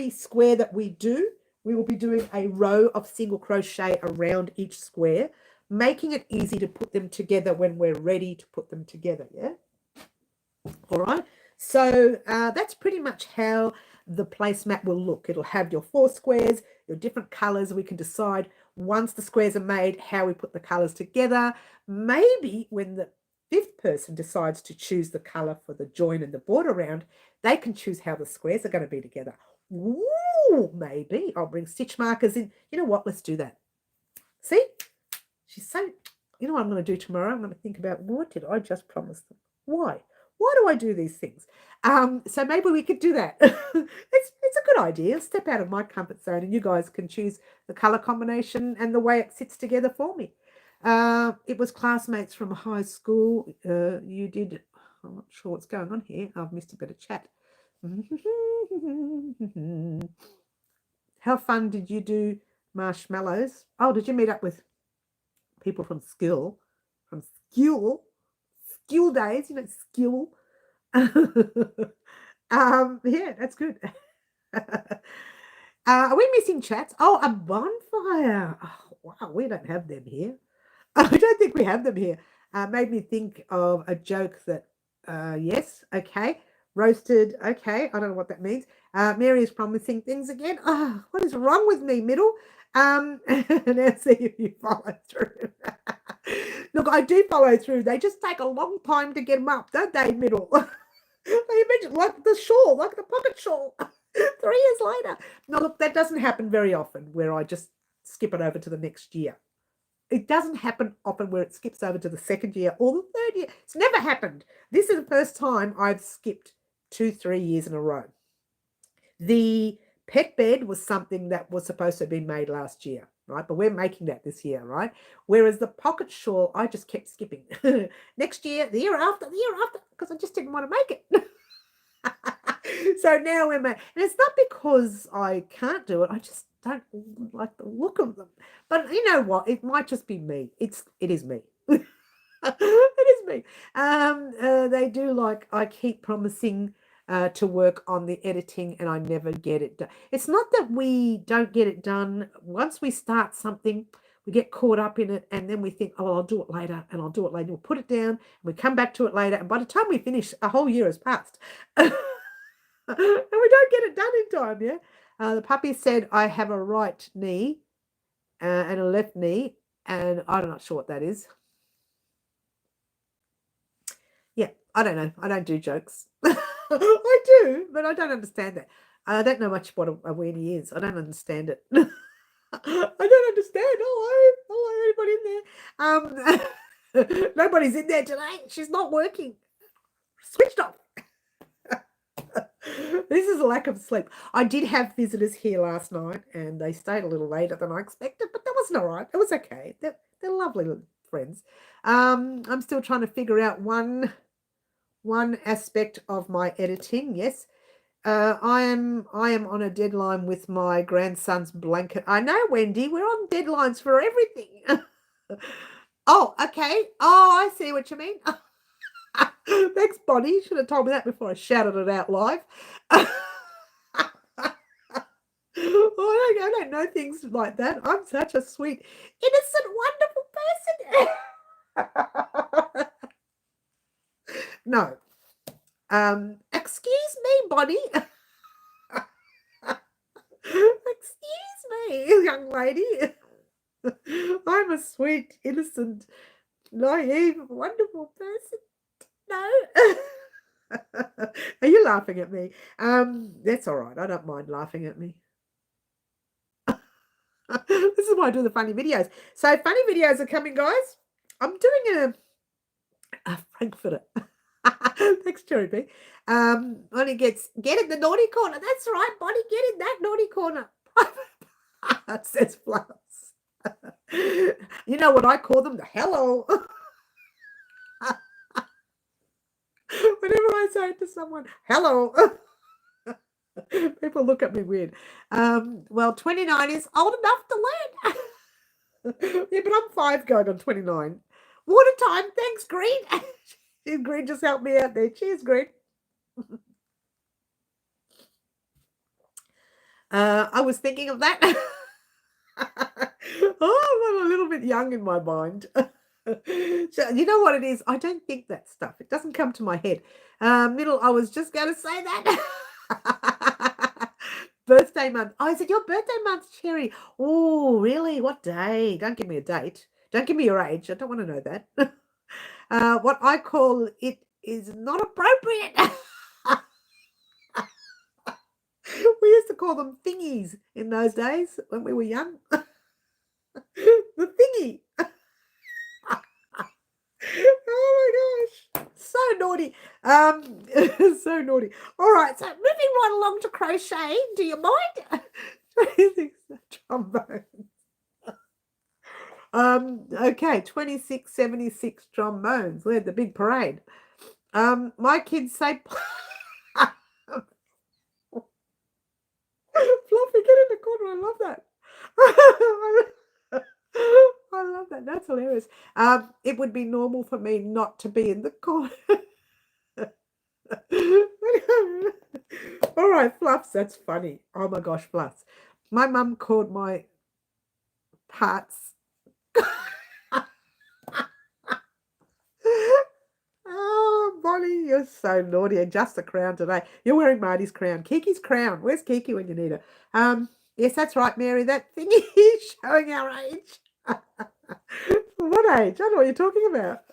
square that we do, we will be doing a row of single crochet around each square, making it easy to put them together when we're ready to put them together, yeah? All right, so that's pretty much how the placemat will look. It'll have your 4 squares, your different colors. We can decide once the squares are made how we put the colors together. Maybe when the 5th person decides to choose the color for the join and the border round, they can choose how the squares are going to be together. Ooh, maybe I'll bring stitch markers in. You know what? Let's do that. See? She's so, you know what I'm going to do tomorrow? I'm going to think about, what did I just promise them? Why? Why do I do these things? So maybe we could do that. It's a good idea. Step out of my comfort zone, and you guys can choose the color combination and the way it sits together for me. It was classmates from high school. You did, I'm not sure what's going on here. I've missed a bit of chat. How fun did you do marshmallows? Oh, did you meet up with people from school days, skill? Yeah, that's good. Are we missing chats? Oh, a bonfire. Oh, wow, we don't have them here. I don't think we have them here. Made me think of a joke that, yes, okay. Roasted, okay, I don't know what that means. Mary is promising things again. Oh, what is wrong with me, Middle? Now see if you follow through. Look, I do follow through. They just take a long time to get them up, don't they, Middle? They mentioned like the shawl, like the pocket shawl. 3 years later. No, look, that doesn't happen very often where I just skip it over to the next year. It doesn't happen often where it skips over to the second year or the third year. It's never happened. This is the first time I've skipped 2-3 years in a row. The pet bed was something that was supposed to have been made last year, right? But we're making that this year, right? Whereas the pocket shawl, I just kept skipping. Next year, the year after, because I just didn't want to make it. So now we're making, and it's not because I can't do it. I just don't like the look of them. But you know what? It might just be me. It is me. It is me. They do like, I keep promising to work on the editing and I never get it done. It's not that we don't get it done. Once we start something, we get caught up in it and then we think, oh, I'll do it later and I'll do it later. We'll put it down and we come back to it later. And by the time we finish, a whole year has passed. And we don't get it done in time, yeah? The puppy said, I have a right knee and a left knee, and I'm not sure what that is. Yeah, I don't know. I don't do jokes. I do, but I don't understand that. I don't know much what a weenie is. I don't understand it. I don't understand. Hello, anybody in there? Nobody's in there today. She's not working. Switched off. This is a lack of sleep. I did have visitors here last night and they stayed a little later than I expected, but that wasn't all right. It was okay. They're lovely little friends. I'm still trying to figure out one aspect of my editing. Yes. I am on a deadline with my grandson's blanket. I know, Wendy, we're on deadlines for everything. Oh, okay. Oh, I see what you mean. Thanks, Bonnie. You should have told me that before I shouted it out live. I don't know things like that. I'm such a sweet, innocent, wonderful person. No. Excuse me, Bonnie. Excuse me, young lady. I'm a sweet, innocent, naive, wonderful person. No. Are you laughing at me? That's all right. I don't mind laughing at me. This is why I do the funny videos. So funny videos are coming, guys. I'm doing a Frankfurter. Thanks, Cherry B. Bonnie get in the naughty corner. That's right, Bonnie, get in that naughty corner. Says Flowers. You know what I call them? The hello. Whenever I say to someone, hello, people look at me weird. Well, 29 is old enough to learn. Yeah, but I'm 5 going on 29. Water time. Thanks, Green. Green just helped me out there. Cheers, Green. I was thinking of that. Oh, I'm a little bit young in my mind. So, you know what it is? I don't think that stuff. It doesn't come to my head. I was just going to say that. Birthday month. Oh, is it your birthday month, Cherry? Oh, really? What day? Don't give me a date. Don't give me your age. I don't want to know that. What I call it is not appropriate. We used to call them thingies in those days when we were young. The thingy. Oh my gosh, so naughty. So naughty. All right, so moving right along to crochet. Do you mind? 26 trombones. Okay, 2676 trombones. We had the big parade. My kids say Fluffy, get in the corner. I love that. I love that. That's hilarious. It would be normal for me not to be in the corner. All right, Fluffs, that's funny. Oh my gosh, Fluffs. My mum called my parts. Oh, Bonnie, you're so naughty. Adjust the crown today. You're wearing Marty's crown. Kiki's crown. Where's Kiki when you need her? Yes, that's right, Mary. That thing is showing our age. What age? I don't know what you're talking about.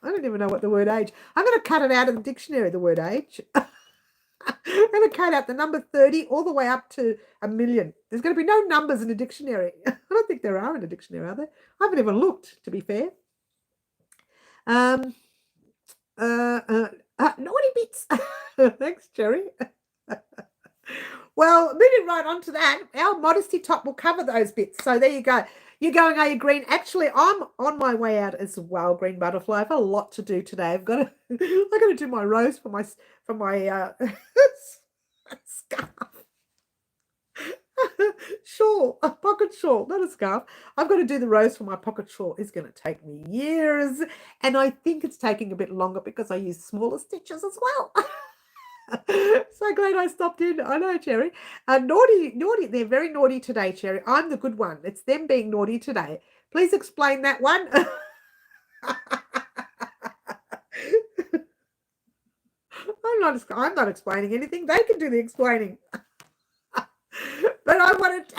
I don't even know what the word age. I'm going to cut it out of the dictionary, the word age. And going to count out the number 30 all the way up to 1,000,000. There's going to be no numbers in a dictionary. I don't think there are in a dictionary, are there? I haven't even looked, to be fair. Naughty bits. Thanks, Jerry. Well, moving right on to that, our modesty top will cover those bits. So there you go. You're going, are you green? Actually, I'm on my way out as well, green butterfly. I have a lot to do today. I've got to do my rose for my scarf. Shawl, a pocket shawl, not a scarf. I've got to do the rose for my pocket shawl. It's going to take me years. And I think it's taking a bit longer because I use smaller stitches as well. So glad I stopped in. I know, Cherry. Naughty. They're very naughty today, Cherry. I'm the good one. It's them being naughty today. Please explain that one. I'm not explaining anything. They can do the explaining. But I wanted